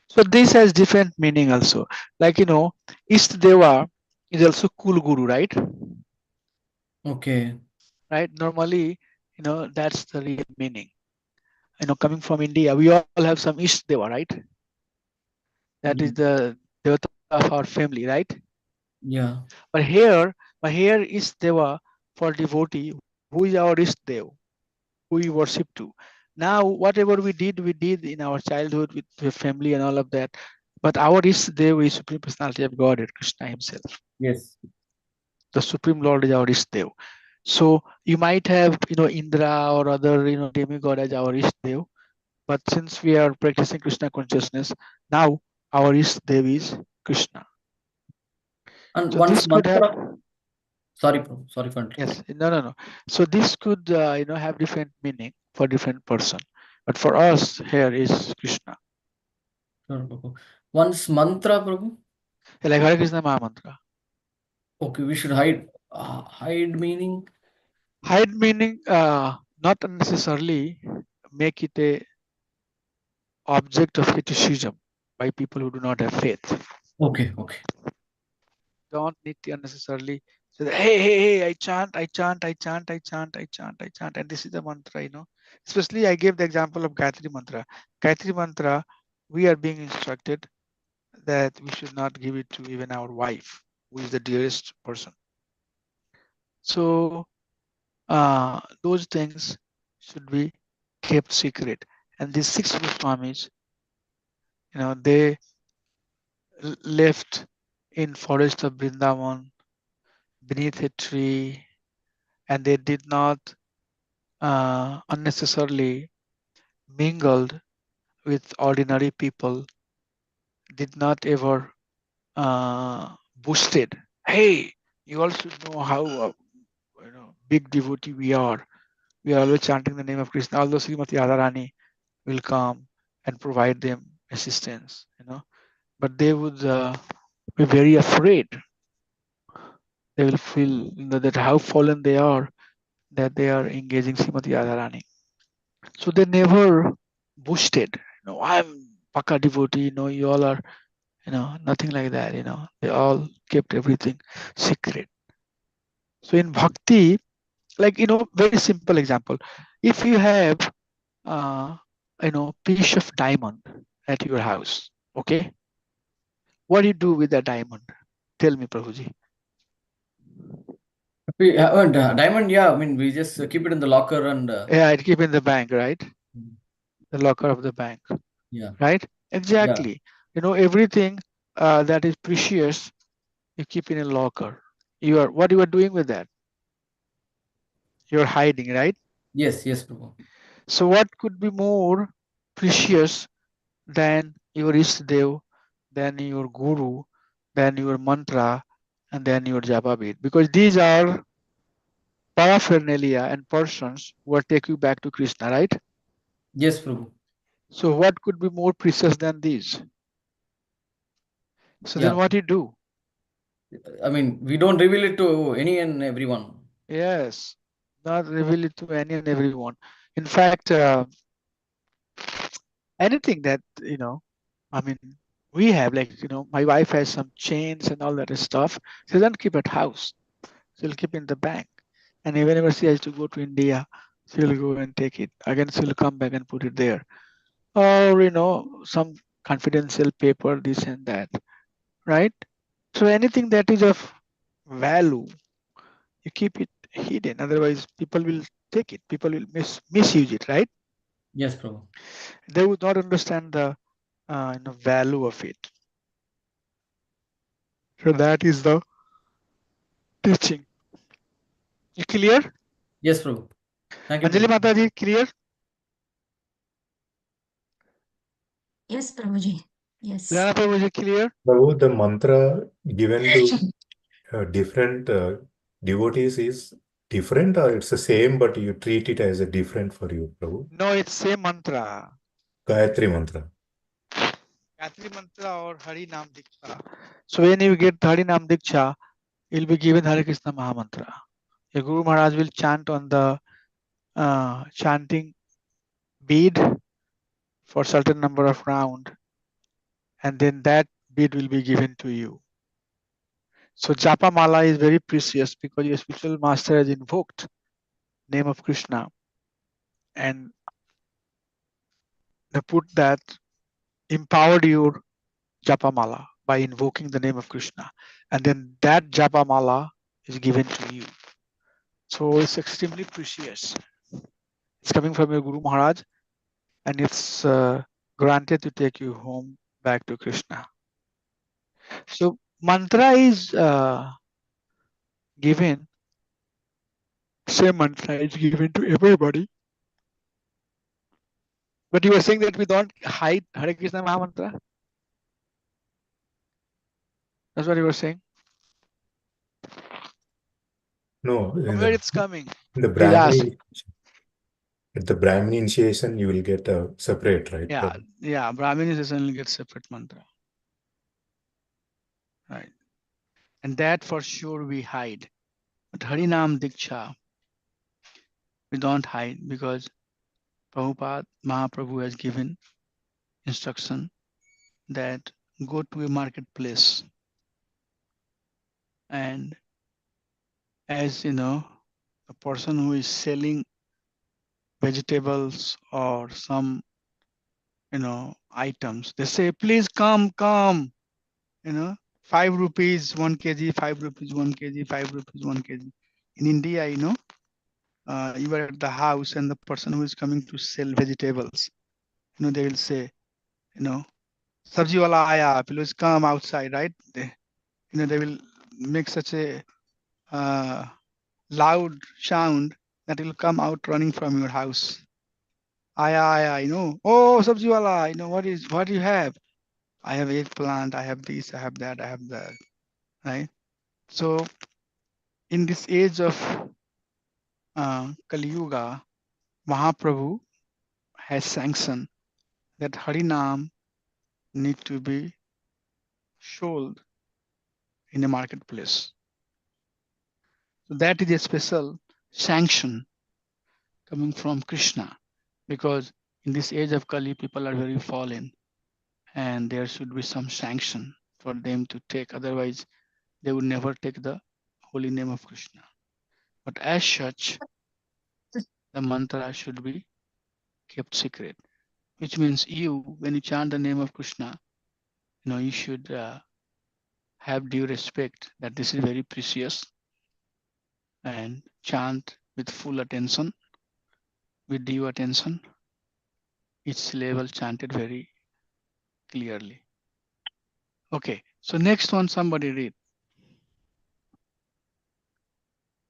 So this has different meaning also. Like, Istadeva is also cool guru, right? Okay. Right? Normally, that's the real meaning. Coming from India, we all have some Istadeva, right? That is the devata of our family, right? Yeah. But here Istadeva for devotee, who is our Istadev, who we worship to. Now, whatever we did in our childhood with the family and all of that. But our Istadev is Supreme Personality of Godhead, Krishna Himself. Yes. The Supreme Lord is our Ishdev. So you might have, Indra or other, demigod as our Ishdev. But since we are practicing Krishna consciousness, now our Ishdev is Krishna. And So once this could have, mantra. Sorry, Prabhu. Sorry for interrupting. yes, no. So this could, have different meaning for different person. But for us here is Krishna. Sure, Prabhu. Once mantra, Prabhu. Like Hare Krishna Mahamantra. Okay, we should hide. Hide meaning. Hide meaning, not necessarily make it a object of criticism by people who do not have faith. Okay. Don't need to unnecessarily say, that, hey, I chant, and this is the mantra, Especially I gave the example of Gayatri Mantra. Gayatri Mantra, we are being instructed that we should not give it to even our wife, who is the dearest person. So those things should be kept secret. And these 6 Goswamis, they left in forest of Vrindavan beneath a tree, and they did not unnecessarily mingled with ordinary people, did not ever boosted. Hey, you all should know how big devotee we are. We are always chanting the name of Krishna. Although Srimati Radharani will come and provide them assistance, but they would be very afraid. They will feel that how fallen they are, that they are engaging Srimati Radharani. So they never boosted. I'm Paka devotee. You all are. Nothing like that. They all kept everything secret. So in bhakti, like very simple example. If you have piece of diamond at your house, okay, what do you do with that diamond? Tell me, Prabhuji. We haven't diamond. Yeah, I mean we just keep it in the locker and. Yeah, I keep in the bank, right? The locker of the bank. Yeah. Right? Exactly. Everything that is precious, you keep in a locker. What you are doing with that? You're hiding, right? Yes, Prabhu. So what could be more precious than your Istadev, than your Guru, than your mantra, and then your japa bead? Because these are paraphernalia and persons who will take you back to Krishna, right? Yes, Prabhu. So what could be more precious than these? So then what do you do? I mean, we don't reveal it to any and everyone. Yes, not reveal it to any and everyone. In fact, anything that, I mean, we have, like, my wife has some chains and all that stuff. She doesn't keep at house. She'll keep in the bank. And whenever she has to go to India, She will go and take it. Again, she will come back and put it there. Or, some confidential paper, this and that, right? So anything that is of value, you keep it hidden. Otherwise, people will take it. People will misuse it, right? Yes, Prabhu. They would not understand the value of it. So that is the teaching. You clear? Yes, Prabhu. Thank you, Anjali Prabhu. Mataji, clear? Yes, Prabhuji. Yes. Jana Prabhuji, clear? Prabhu, the mantra given to different devotees is different, or it's the same, but you treat it as a different for you, Prabhu? No, it's same mantra. Gayatri mantra. Gayatri mantra or Hari Nam Diksha. So when you get Hari Nam Diksha, you'll be given Hare Krishna Maha Mantra. Your Guru Maharaj will chant on the chanting bead for certain number of round, and then that bead will be given to you. So Japa Mala is very precious because your spiritual master has invoked name of Krishna, and they put that empowered your Japa Mala by invoking the name of Krishna, and then that Japa Mala is given to you. So it's extremely precious. It's coming from your Guru Maharaj, and it's granted to take you home back to Krishna. So mantra is given, same mantra is given to everybody. But you were saying that we don't hide Hare Krishna Maha Mantra? That's what you were saying? No, From where it's coming? in the Please ask. at the Brahmin initiation, you will get a separate, right? Yeah, Brahmin is only get separate mantra. Right. And that for sure we hide. But Harinam Diksha, we don't hide because Prabhupada, Mahaprabhu has given instruction that go to a marketplace, and as you know, a person who is selling vegetables or some items, they say, please come, 5 rupees 1 kg, 5 rupees 1 kg, 5 rupees 1 kg. In India, you are at the house and the person who is coming to sell vegetables, they will say, sabji wala aaya, please come outside, right? They will make such a loud sound that will come out running from your house. Aaya, oh, sabji wala, what do you have? I have eggplant, I have this, I have that, I have that, right? So in this age of Kali Yuga, Mahaprabhu has sanctioned that Harinam need to be sold in a marketplace. So that is a special sanction coming from Krishna, because in this age of Kali, people are very fallen, and there should be some sanction for them to take. Otherwise, they would never take the holy name of Krishna. But as such, the mantra should be kept secret, which means when you chant the name of Krishna, you should have due respect that this is very precious, and chant with full attention, with due attention, each level chanted very clearly. Okay, so next one, somebody read.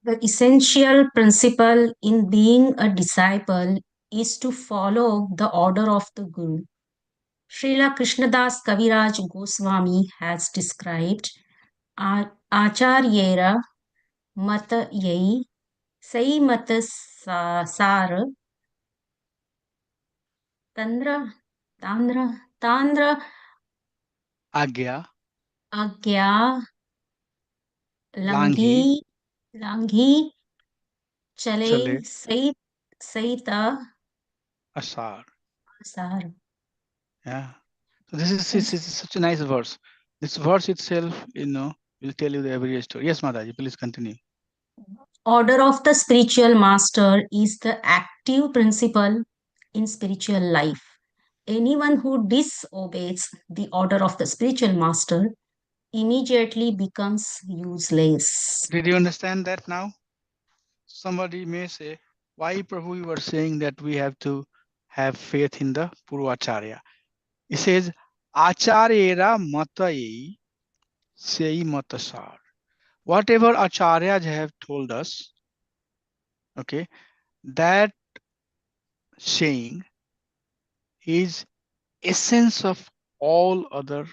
The essential principle in being a disciple is to follow the order of the Guru. Srila Krishnadas Kaviraj Goswami has described Acharyera Mata Yai Sai Mata Sar Tandra Agya, Agya Langhi, Langhi Chale, Chale Saita Asar. Sar. Yeah. So this is such a nice verse. This verse itself, will tell you the every story. Yes, Mataji, please continue. Order of the spiritual master is the active principle in spiritual life. Anyone who disobeys the order of the spiritual master immediately becomes useless. Did you understand that now? Somebody may say, why Prabhu you were saying that we have to have faith in the Purvacharya? It says, Acharyera matai sei matasar. Whatever Acharyas have told us, okay, that saying is essence of all other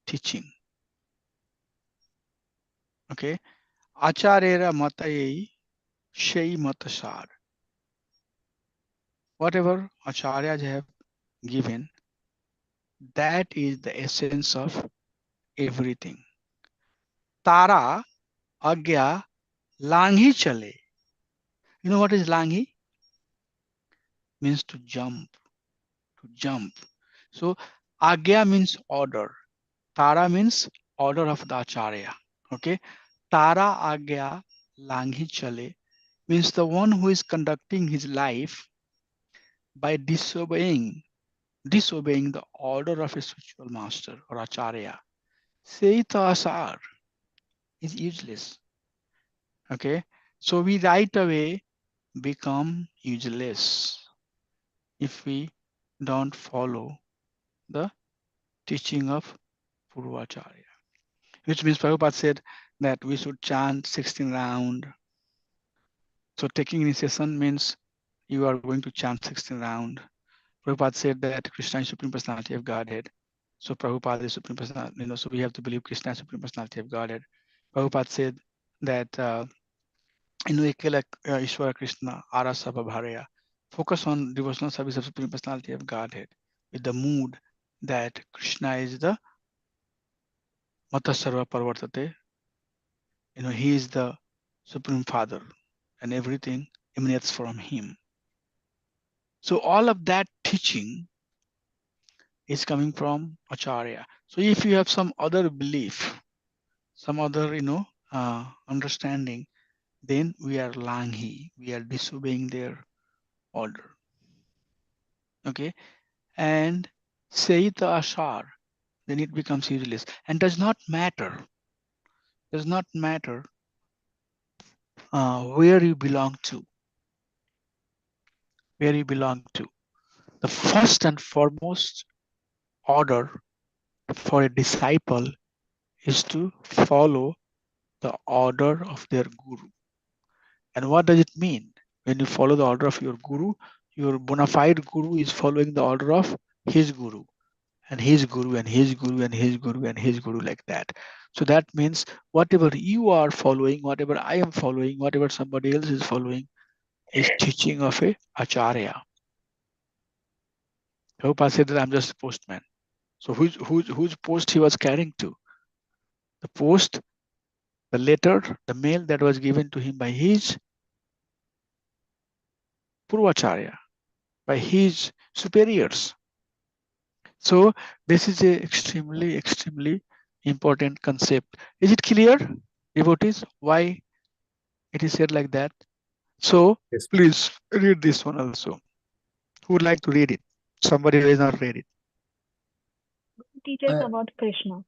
teaching. Okay, Acharyera matai sei matasar. Whatever Acharyas have given, that is the essence of everything. Tara agya langhi chale. You know what is langhi? Means to jump, to jump. So agya means order. Tara means order of the acharya. Okay. Tara agya langhi chale means the one who is conducting his life by disobeying the order of a spiritual master or acharya. Seita asar is useless. Okay. So we right away become useless if we don't follow the teaching of Purvacharya. Which means Prabhupada said that we should chant 16 round. So taking initiation means you are going to chant 16 round. Prabhupada said that Krishna is Supreme Personality of Godhead. So Prabhupada is Supreme Personality, so we have to believe Krishna is Supreme Personality of Godhead. Prabhupada said that Ekela Ishwara Krishna Arasa Bharaya. Focus on devotional service of Supreme Personality of Godhead with the mood that Krishna is the Mata Sarva Parvartate. He is the Supreme Father and everything emanates from him. So all of that teaching is coming from Acharya. So if you have some other belief, some other, understanding, then we are langhi, we are disobeying their order. Okay. And Seita Ashar, then it becomes useless and does not matter where you belong to. The first and foremost order for a disciple is to follow the order of their guru. And what does it mean? When you follow the order of your guru, your bona fide guru is following the order of his guru and his guru and his guru and his guru and his guru, like that. So that means whatever you are following, whatever I am following, whatever somebody else is following is teaching of a acharya. Prabhupada said that I'm just a postman. So whose post he was carrying to? The post, the letter, the mail that was given to him by his Purvacharya, by his superiors. So this is a extremely important concept. Is it clear, devotees, why it is said like that? So Yes. please read this one also. Who would like to read it? Somebody who has not read it. Teaches about Krishna.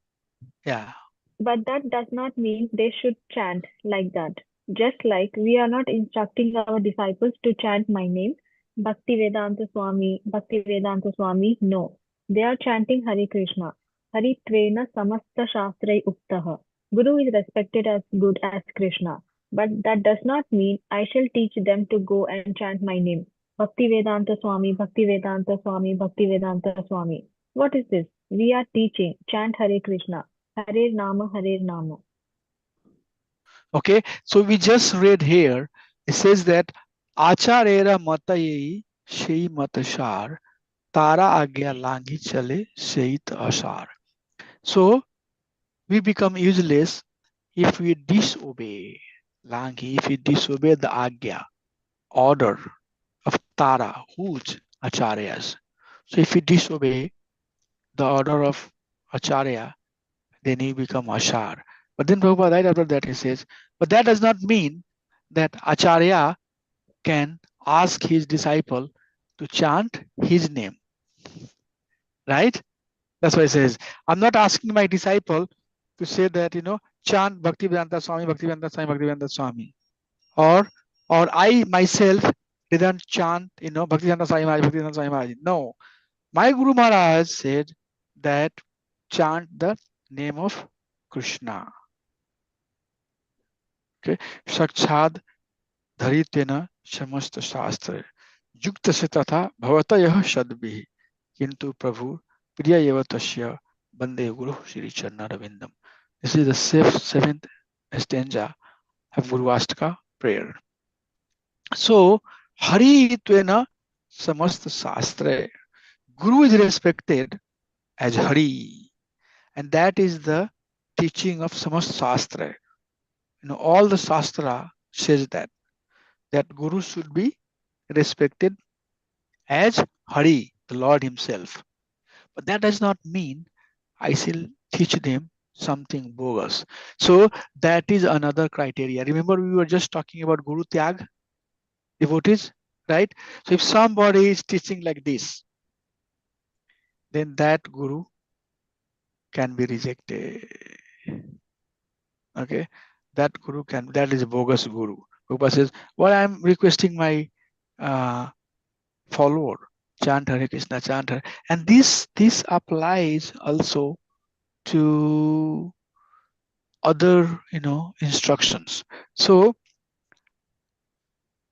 Yeah. But that does not mean they should chant like that. Just like we are not instructing our disciples to chant my name, Bhakti Vedanta Swami, no. They are chanting Hare Krishna. Hari Tvena Samasta Shastrai Uktaha. Guru is respected as good as Krishna. But that does not mean I shall teach them to go and chant my name. Bhakti Vedanta Swami, Bhakti Vedanta Swami, Bhakti Vedanta Swami. What is this? We are teaching, chant Hare Krishna. Hare Nama, Hare Nama. Okay, so we just read here, it says that Acharera Matayi Shei Matashar Tara Agya Langi Chale Seit Ashar. So we become useless if we disobey Langi, if we disobey the Agya, order of Tara, whose Acharyas. So if we disobey the order of Acharya, then he become Ashar. But then Prabhupada right after that he says, but that does not mean that Acharya can ask his disciple to chant his name, right? That's why it says, I'm not asking my disciple to say that, chant Bhaktivedanta Swami, Bhaktivedanta Swami, Bhaktivedanta Swami. Or I myself didn't chant, Bhaktivedanta Swami Maharaj, Bhaktivedanta Swami Maharaj. No. My Guru Maharaj said that chant the name of Krishna. Okay. Sakshad Dharitena Shamasta Shastra. Yukta se tatha bhavatayah shadbhi. Kintu Prabhu Priya eva tasya Bande Guru Shri Charnaravindam. This is the seventh stanza of Guru Ashtaka prayer. So, Hari Tvena Samasta Shastra. Guru is respected as Hari, and that is the teaching of Samast Shastra. All the Shastra says that Guru should be respected as Hari, the Lord Himself. But that does not mean I shall teach them something bogus. So that is another criteria. Remember, we were just talking about Guru Tyag, devotees, right? So if somebody is teaching like this, then that Guru can be rejected. Okay, that is a bogus Guru. Prabhupada says, well, I'm requesting my follower, chant Hare Krishna, chant Hare. And this applies also to other, instructions. So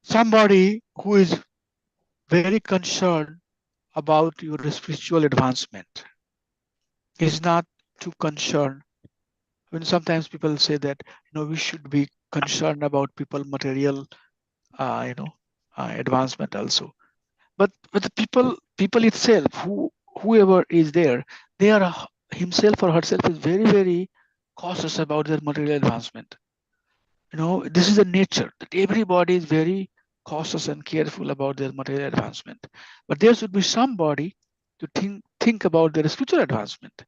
somebody who is very concerned about your spiritual advancement is not too concerned. When sometimes people say that, we should be concerned about people material, advancement also. But the people itself, whoever is there, they are himself or herself is very, very cautious about their material advancement. This is the nature that everybody is very cautious and careful about their material advancement. But there should be somebody to think about their spiritual advancement.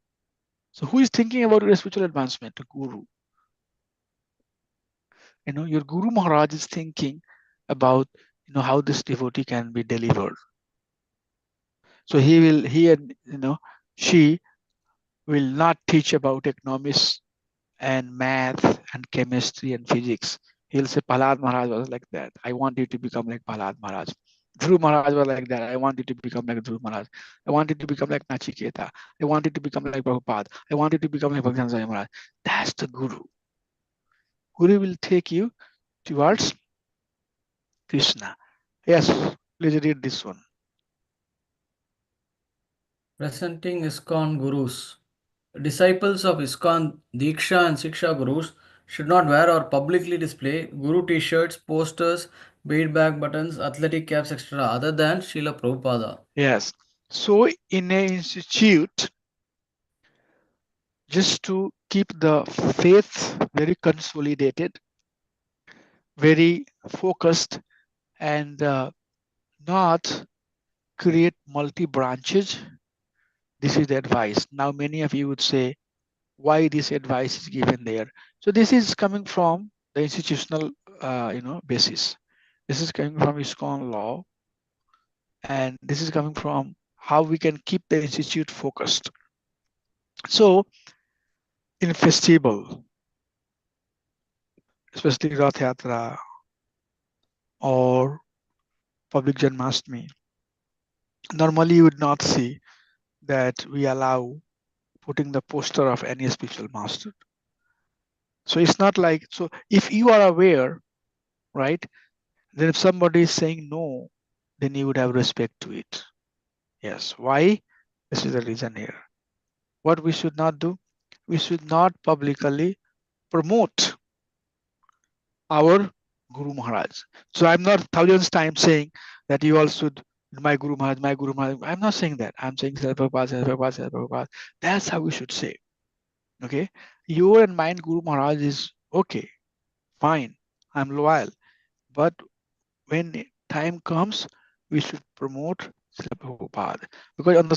So who is thinking about your spiritual advancement? The Guru. Your Guru Maharaj is thinking about how this devotee can be delivered. So he and she will not teach about economics and math and chemistry and physics. He'll say Prahlad Maharaj was like that. I want you to become like Prahlad Maharaj. Dhruv Maharaj was like that. I want you to become like Dhruv Maharaj. I want you to become like Nachiketa. I want you to become like Prabhupada. I want you to become like Bhaktivinoda Swami Maharaj. That's the Guru. Guru will take you towards Krishna. Yes, please read this one. Presenting ISKCON Gurus. Disciples of ISKCON Diksha and Siksha Gurus should not wear or publicly display Guru t-shirts, posters, bead bag buttons, athletic caps, etc. other than Srila Prabhupada. Yes. So in an institute, just to keep the faith very consolidated, very focused, and not create multi-branches, this is the advice. Now many of you would say, why this advice is given there? So this is coming from the institutional basis. This is coming from ISKCON law, and this is coming from how we can keep the institute focused. So in festival, especially Rath Yatra or public Janmashtami, normally you would not see that we allow putting the poster of any spiritual master. So it's not like, so if you are aware, right, then if somebody is saying no, then you would have respect to it. Yes. Why? This is the reason here. What we should not do? We should not publicly promote our Guru Maharaj. So I'm not thousands times saying that you all should, my Guru Maharaj, my Guru Maharaj. I'm not saying that. I'm saying Srila Prabhupada, Srila Prabhupada, Srila Prabhupada. That's how we should say. Okay. Your and mine Guru Maharaj is okay, fine. I'm loyal. But when time comes, we should promote Srila Prabhupada. Because on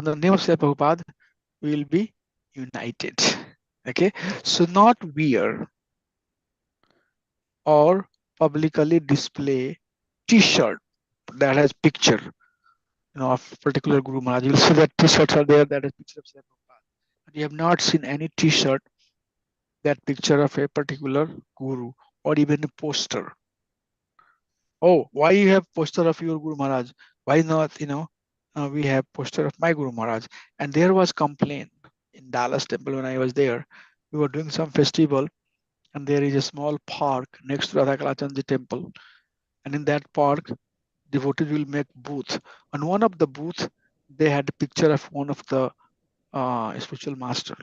the name of Srila Prabhupada, we will be united. Okay. So not wear or publicly display T-shirt that has picture, of particular Guru Maharaj. You'll see that T-shirts are there that has picture of Srila Prabhupada. But you have not seen any T-shirt that picture of a particular Guru or even a poster. Oh, why you have poster of your Guru Maharaj? Why not, we have poster of my Guru Maharaj? And there was complaint in Dallas temple when I was there. We were doing some festival and there is a small park next to Radhakalachandji temple. And in that park, devotees will make booth. On one of the booth, they had a picture of one of the spiritual master.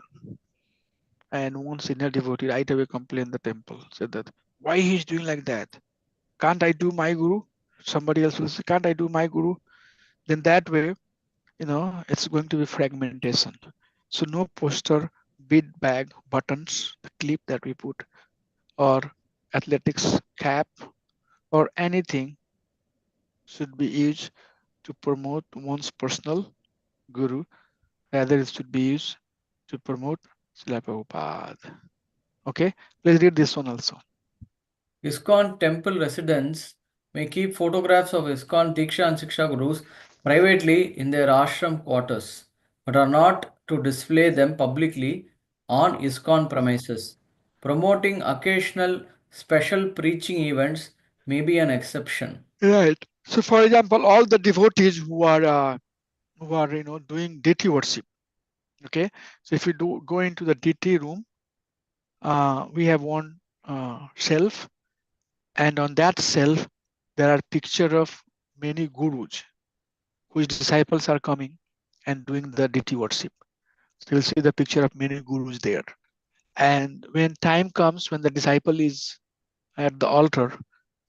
And one senior devotee right away complained the temple, said that, why he's doing like that? Can't I do my Guru? Somebody else will say, can't I do my Guru? Then that way, it's going to be fragmentation. So no poster, bead bag, buttons, the clip that we put, or athletics cap, or anything should be used to promote one's personal Guru. Rather, it should be used to promote Srila Prabhupada. Okay, please read this one also. ISKCON temple residents may keep photographs of ISKCON Diksha and Siksha Gurus privately in their ashram quarters, but are not to display them publicly on ISKCON premises. Promoting occasional special preaching events may be an exception. Right. So, for example, all the devotees who are doing deity worship. Okay. So if you do go into the deity room, we have one shelf, and on that shelf there are picture of many gurus whose disciples are coming and doing the deity worship. So you'll see the picture of many gurus there. And when time comes, when the disciple is at the altar,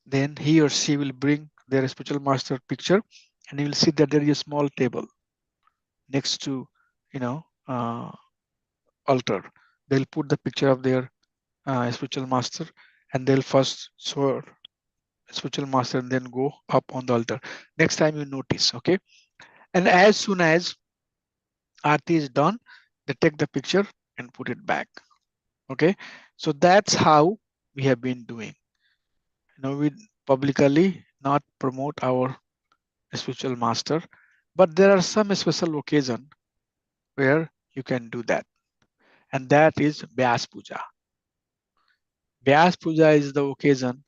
then he or she will bring their spiritual master picture, and you will see that there is a small table next to, altar. They'll put the picture of their spiritual master, and they'll first show spiritual master and then go up on the altar. Next time you notice, okay? And as soon as Aarti is done, they take the picture and put it back. Okay, so that's how we have been doing. We publicly not promote our spiritual master, but there are some special occasion where you can do that, and that is Vyas Puja. Vyas Puja is the occasion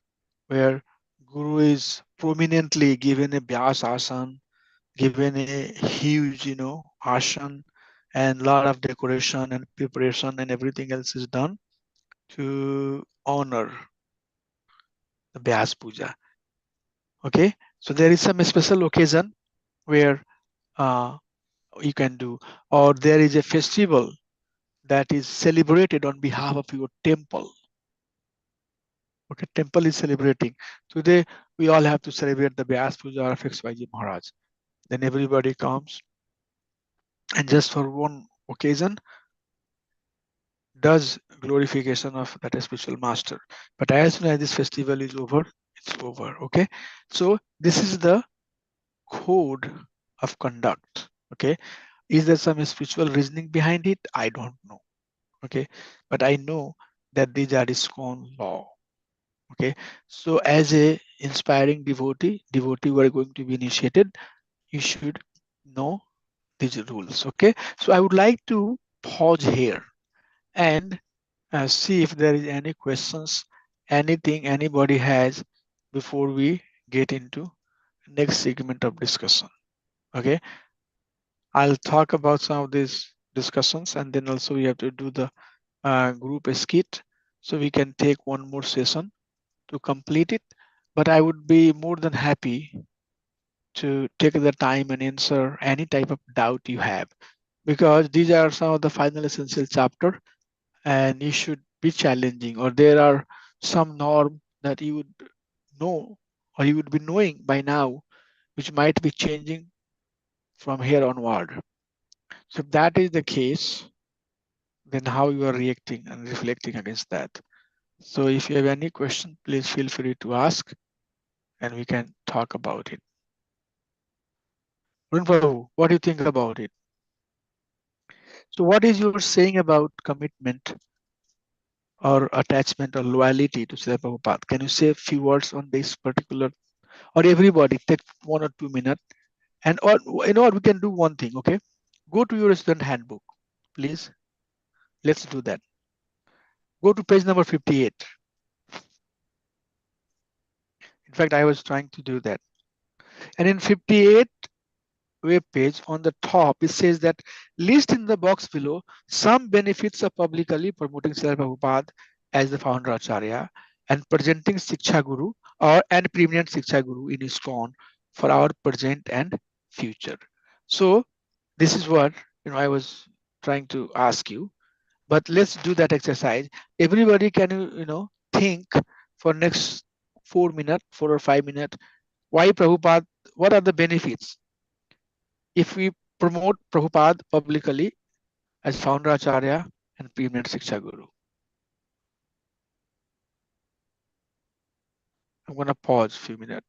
where Guru is prominently given a Vyas Asan, given a huge, ashan, and lot of decoration and preparation and everything else is done to honor the Vyas Puja. Okay, so there is some special occasion where you can do, or there is a festival that is celebrated on behalf of your temple. Okay, temple is celebrating. Today, we all have to celebrate the Vyas Puja of XYZ Maharaj. Then everybody comes and just for one occasion does glorification of that spiritual master. But as soon as this festival is over, it's over. Okay, so this is the code of conduct. Okay, is there some spiritual reasoning behind it? I don't know. Okay, but I know that these are ISKCON law. Okay, so as a inspiring devotee who are going to be initiated, you should know these rules. Okay, so I would like to pause here and see if there is any questions, anything anybody has before we get into next segment of discussion. Okay, I'll talk about some of these discussions, and then also we have to do the group skit, so we can take one more session to complete it. But I would be more than happy to take the time and answer any type of doubt you have, because these are some of the final essential chapter, and you should be challenging, or there are some norm that you would know or you would be knowing by now, which might be changing from here onward. So if that is the case, then how you are reacting and reflecting against that. So if you have any question, please feel free to ask and we can talk about it. Arun Prabhu, what do you think about it? So what is your saying about commitment or attachment or loyalty to Srila Prabhupada? Can you say a few words on this particular, or everybody take 1 or 2 minutes? And or you know what, we can do one thing, okay? Go to your student handbook, please. Let's do that. Go to page number 58. In fact, I was trying to do that. And in 58 web page on the top, it says that list in the box below some benefits of publicly promoting Srila Prabhupada as the founder Acharya and presenting Shiksha Guru or and preeminent Shiksha Guru in ISKCON for our present and future. So this is what I was trying to ask you. But let's do that exercise. Everybody, can think for next 4 minutes, 4 or 5 minutes, why Prabhupada, what are the benefits if we promote Prabhupada publicly as founder Acharya and preeminent Shiksha Guru? I'm going to pause a few minutes.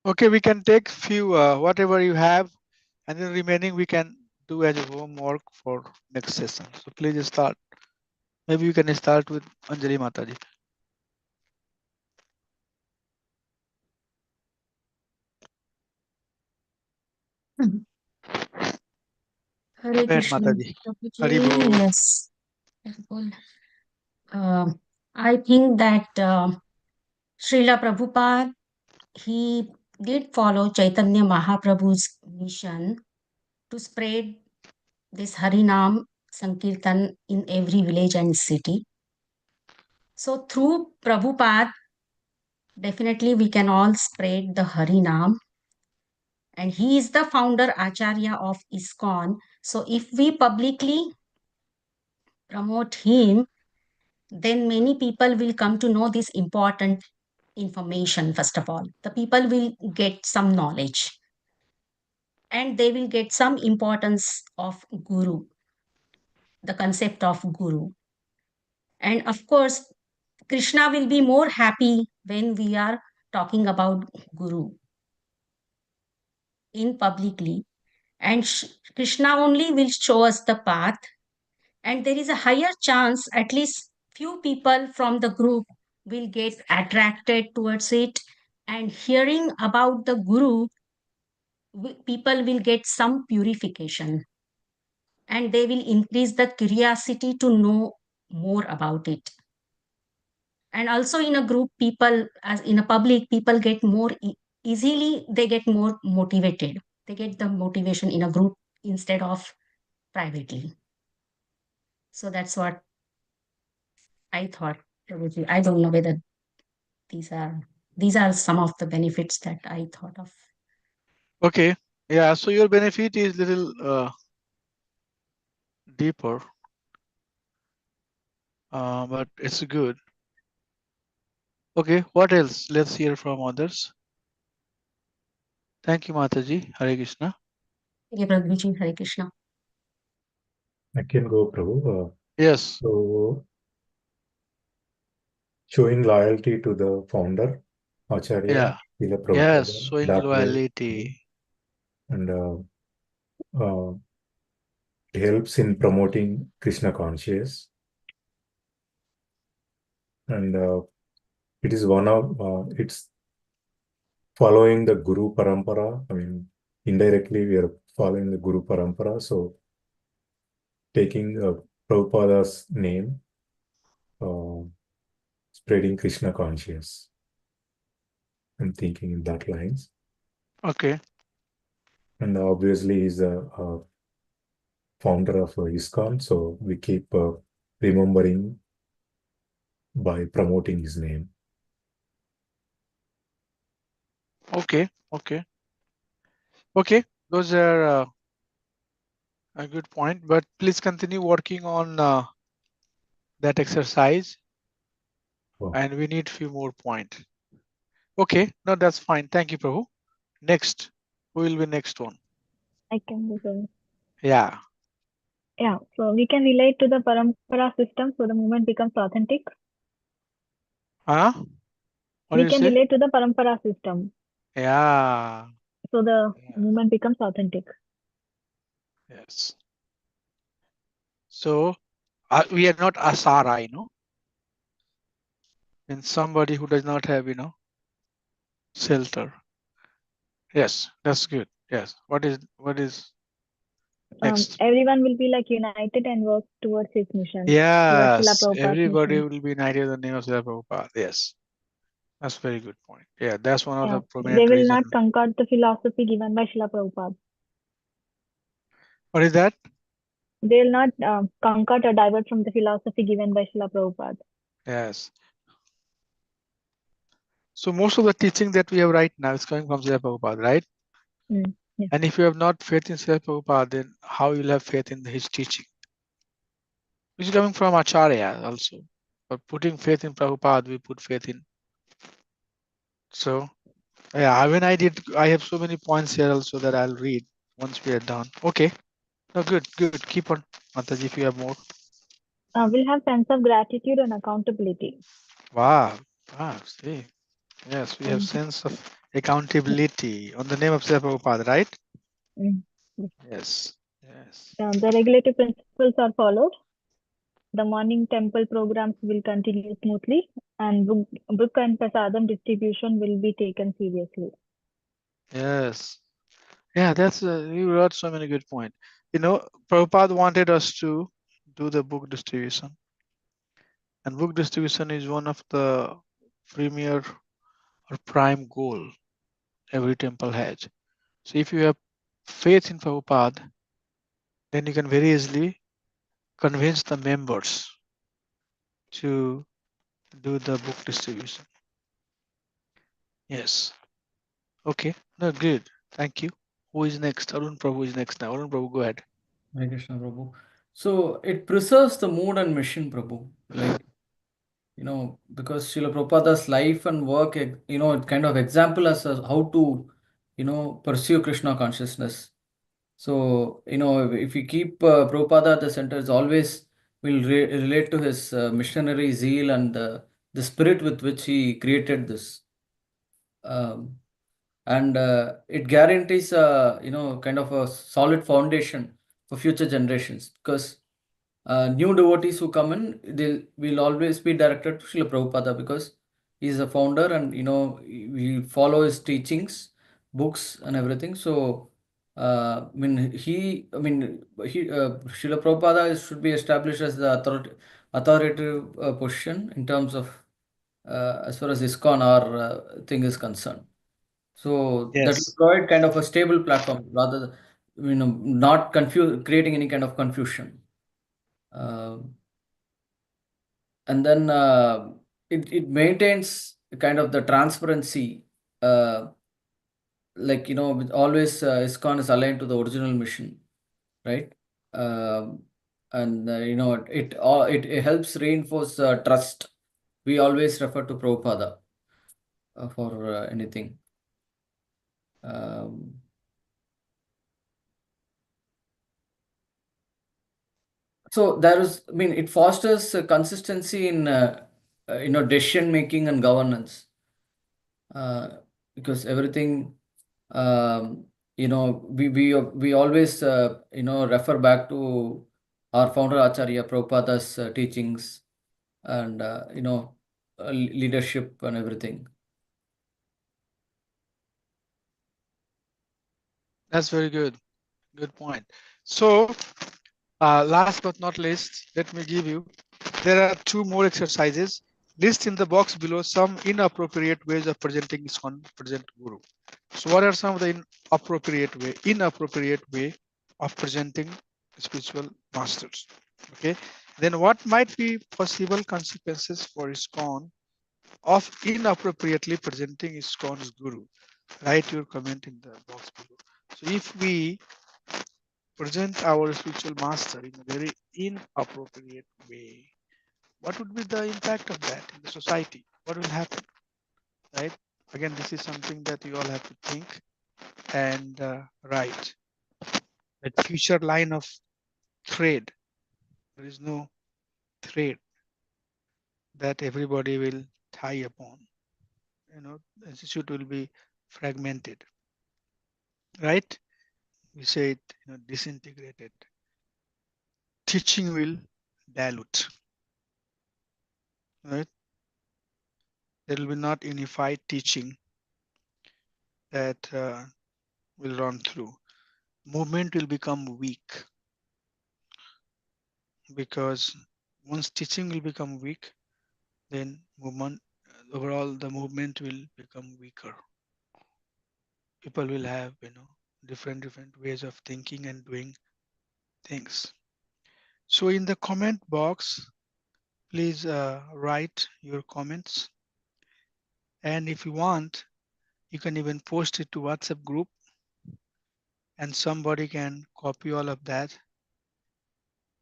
Okay, we can take few whatever you have, and then remaining we can do as a homework for next session. So please start. Maybe you can start with Anjali Mataji. Hare Go ahead, Krishna. Mataji. Hari Prabhuji, Bol. yes. Hare Bol. I think that Srila Prabhupada, he did follow Chaitanya Mahaprabhu's mission to spread this Harinam Sankirtan in every village and city. So through Prabhupada, definitely we can all spread the Harinam. And he is the founder Acharya of ISKCON. So if we publicly promote him, then many people will come to know this important information. First of all, the people will get some knowledge and they will get some importance of Guru, the concept of Guru. And of course, Krishna will be more happy when we are talking about Guru in publicly. And Krishna only will show us the path. And there is a higher chance, at least few people from the group will get attracted towards it. And hearing about the Guru, people will get some purification and they will increase the curiosity to know more about it. And also in a group, people, as in a public, people get more easily, they get more motivated. They get the motivation in a group instead of privately. So that's what I thought, Prabhuji. I don't know whether these are some of the benefits that I thought of. Okay. Yeah. So your benefit is little deeper, but it's good. Okay. What else? Let's hear from others. Thank you, Mataji. Hare Krishna. Okay, Prabhuji, Hare Krishna. I can go, Prabhu. Yes. So, showing loyalty to the founder, Acharya, Yeah. Srila Yes. Prabhupada, Showing that way, loyalty. and it helps in promoting Krishna conscious, and it is one of it's following the Guru Parampara. I mean, indirectly we are following the Guru Parampara, so taking Prabhupada's name, uh, spreading Krishna conscious. I'm thinking in that lines. Okay. And obviously he's a founder of ISKCON, so we keep remembering by promoting his name. Okay. Okay. Okay. Those are a good point, but please continue working on that exercise. Oh. And we need few more points. Okay. No, that's fine. Thank you, Prabhu. Next. Who will be next one? I can do so. Yeah. Yeah, so we can relate to the parampara system so the movement becomes authentic. Huh? What do We you can say? relate to the parampara system Yeah. so the Yeah. movement becomes authentic. Yes. So we are not asara, and somebody who does not have, shelter. Yes, that's good. Yes. What is next? Everyone will be like united and work towards his mission, towards Srila Yes, Prabhupada's everybody mission. will be united in the name of Srila Prabhupada. Yes, that's very good point. Yeah, that's one of Yeah, the they prominent will reason. not conquer the philosophy given by Srila Prabhupada. What is that? They will not conquer or divert from the philosophy given by Srila Prabhupada. Yes. So most of the teaching that we have right now is coming from Srila Prabhupada, right? Yeah. And if you have not faith in Srila Prabhupada, then how you will have faith in his teaching? Which is coming from Acharya also. But putting faith in Prabhupada, we put faith in. So yeah, I have so many points here also that I'll read once we are done. Okay. No, good. Keep on, Mataji, if you have more. We'll have sense of gratitude and accountability. Wow. See. Yes, we have Mm. sense of Accountability on the name of Srila Prabhupada, right? Mm. Yes. Yes. The regulative principles are followed. The morning temple programs will continue smoothly, and book and prasadam distribution will be taken seriously. Yes. Yeah, that's you wrote so many good points. You know, Prabhupada wanted us to do the book distribution, and book distribution is one of the premier or prime goal every temple has. So if you have faith in Prabhupada, then you can very easily convince the members to do the book distribution. Yes. Okay. No, good. Thank you. Who is next? Arun Prabhu is next now. Arun Prabhu, go ahead. Hare Krishna, Prabhu. So it preserves the mood and mission, Prabhu. Like, because Srila Prabhupada's life and work, it kind of example us as how to, pursue Krishna consciousness. So, if we keep Prabhupada at the center, it's always will relate to his missionary zeal and the spirit with which he created this. Um, and it guarantees kind of a solid foundation for future generations, because new devotees who come in, they will always be directed to Srila Prabhupada, because he's a founder, and we follow his teachings, books and everything. So Srila Prabhupada should be established as the authoritative position in terms of as far as ISKCON or thing is concerned. So that will Yes. provide kind of a stable platform, rather than, not creating any kind of confusion. And then it maintains kind of the transparency, with always ISKCON is aligned to the original mission, right? And it helps reinforce trust. We always refer to Prabhupada for anything. Um, So there is, it fosters consistency in decision making and governance, uh, because everything, we always refer back to our founder Acharya Prabhupada's teachings and leadership and everything. That's very good. Good point. So, last but not least, let me give you. There are two more exercises. List in the box below some inappropriate ways of presenting ISKCON present Guru. So, what are some of the inappropriate way of presenting spiritual masters? Okay. Then, what might be possible consequences for ISKCON of inappropriately presenting ISKCON's Guru? Write your comment in the box below. So, if we present our spiritual master in a very inappropriate way, what would be the impact of that in the society? What will happen, right? Again, this is something that you all have to think and write. That future line of thread, there is no thread that everybody will tie upon. The institute will be fragmented, right? We say it, disintegrated. Teaching will dilute, right? There will be not unified teaching that will run through. Movement will become weak, because once teaching will become weak, then movement, overall the movement will become weaker. People will have different ways of thinking and doing things. So in the comment box, please write your comments, and if you want, you can even post it to WhatsApp group, and somebody can copy all of that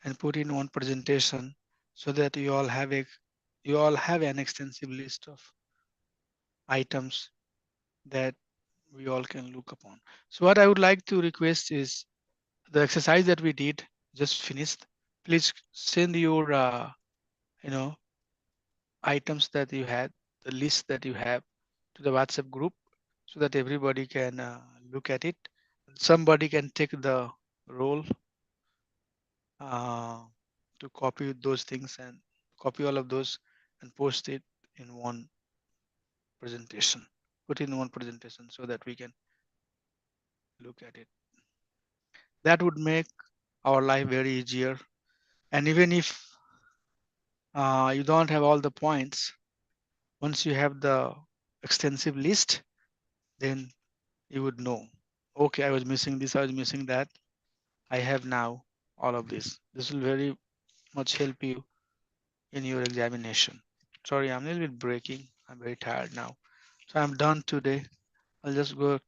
and put in one presentation, so that you all have an extensive list of items that we all can look upon. So what I would like to request is, the exercise that we did just finished. Please send your items that you had, the list that you have, to the WhatsApp group, so that everybody can look at it. Somebody can take the role uh, to copy those things and copy all of those and post it in one presentation. Put in one presentation so that we can look at it. That would make our life very easier. And even if you don't have all the points, once you have the extensive list, then you would know, okay, I was missing this, I was missing that. I have now all of this. This will very much help you in your examination. Sorry, I'm a little bit breaking. I'm very tired now. So I'm done today. I'll just go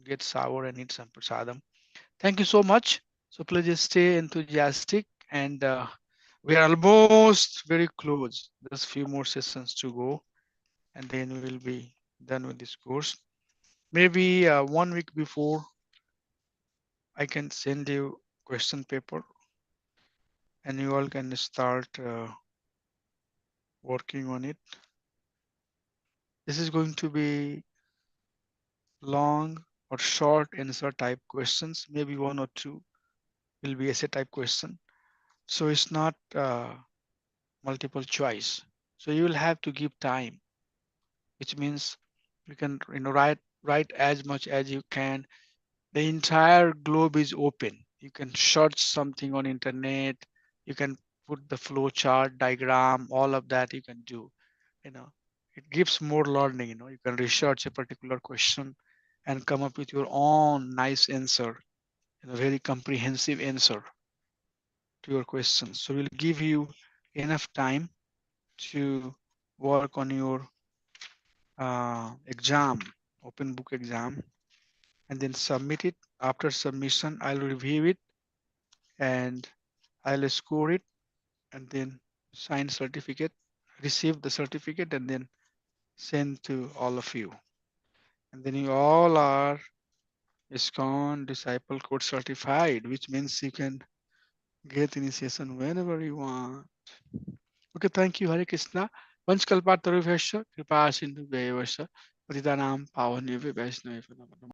get shower and eat some prasadam. Thank you so much. So please stay enthusiastic and we are almost very close. There's few more sessions to go and then we will be done with this course. Maybe 1 week before I can send you question paper and you all can start working on it. This is going to be long or short answer type questions. Maybe one or two will be essay type question. So it's not multiple choice. So you will have to give time, which means you can write as much as you can. The entire globe is open. You can search something on internet. You can put the flow chart, diagram, all of that you can do. You know, it gives more learning. You know, you can research a particular question and come up with your own nice answer, very comprehensive answer to your questions. So we'll give you enough time to work on your exam, open book exam, and then submit it. After submission, I'll review it and I'll score it and then sign certificate, receive the certificate and then send to all of you. And then you all are ISKCON Disciple Code certified, which means you can get initiation whenever you want. Okay, thank you. Hare Krishna. Vanchkalpatarubhyasya kripa sindhu vyevasya patitanam pavanebhyo vaishnavebhyo namo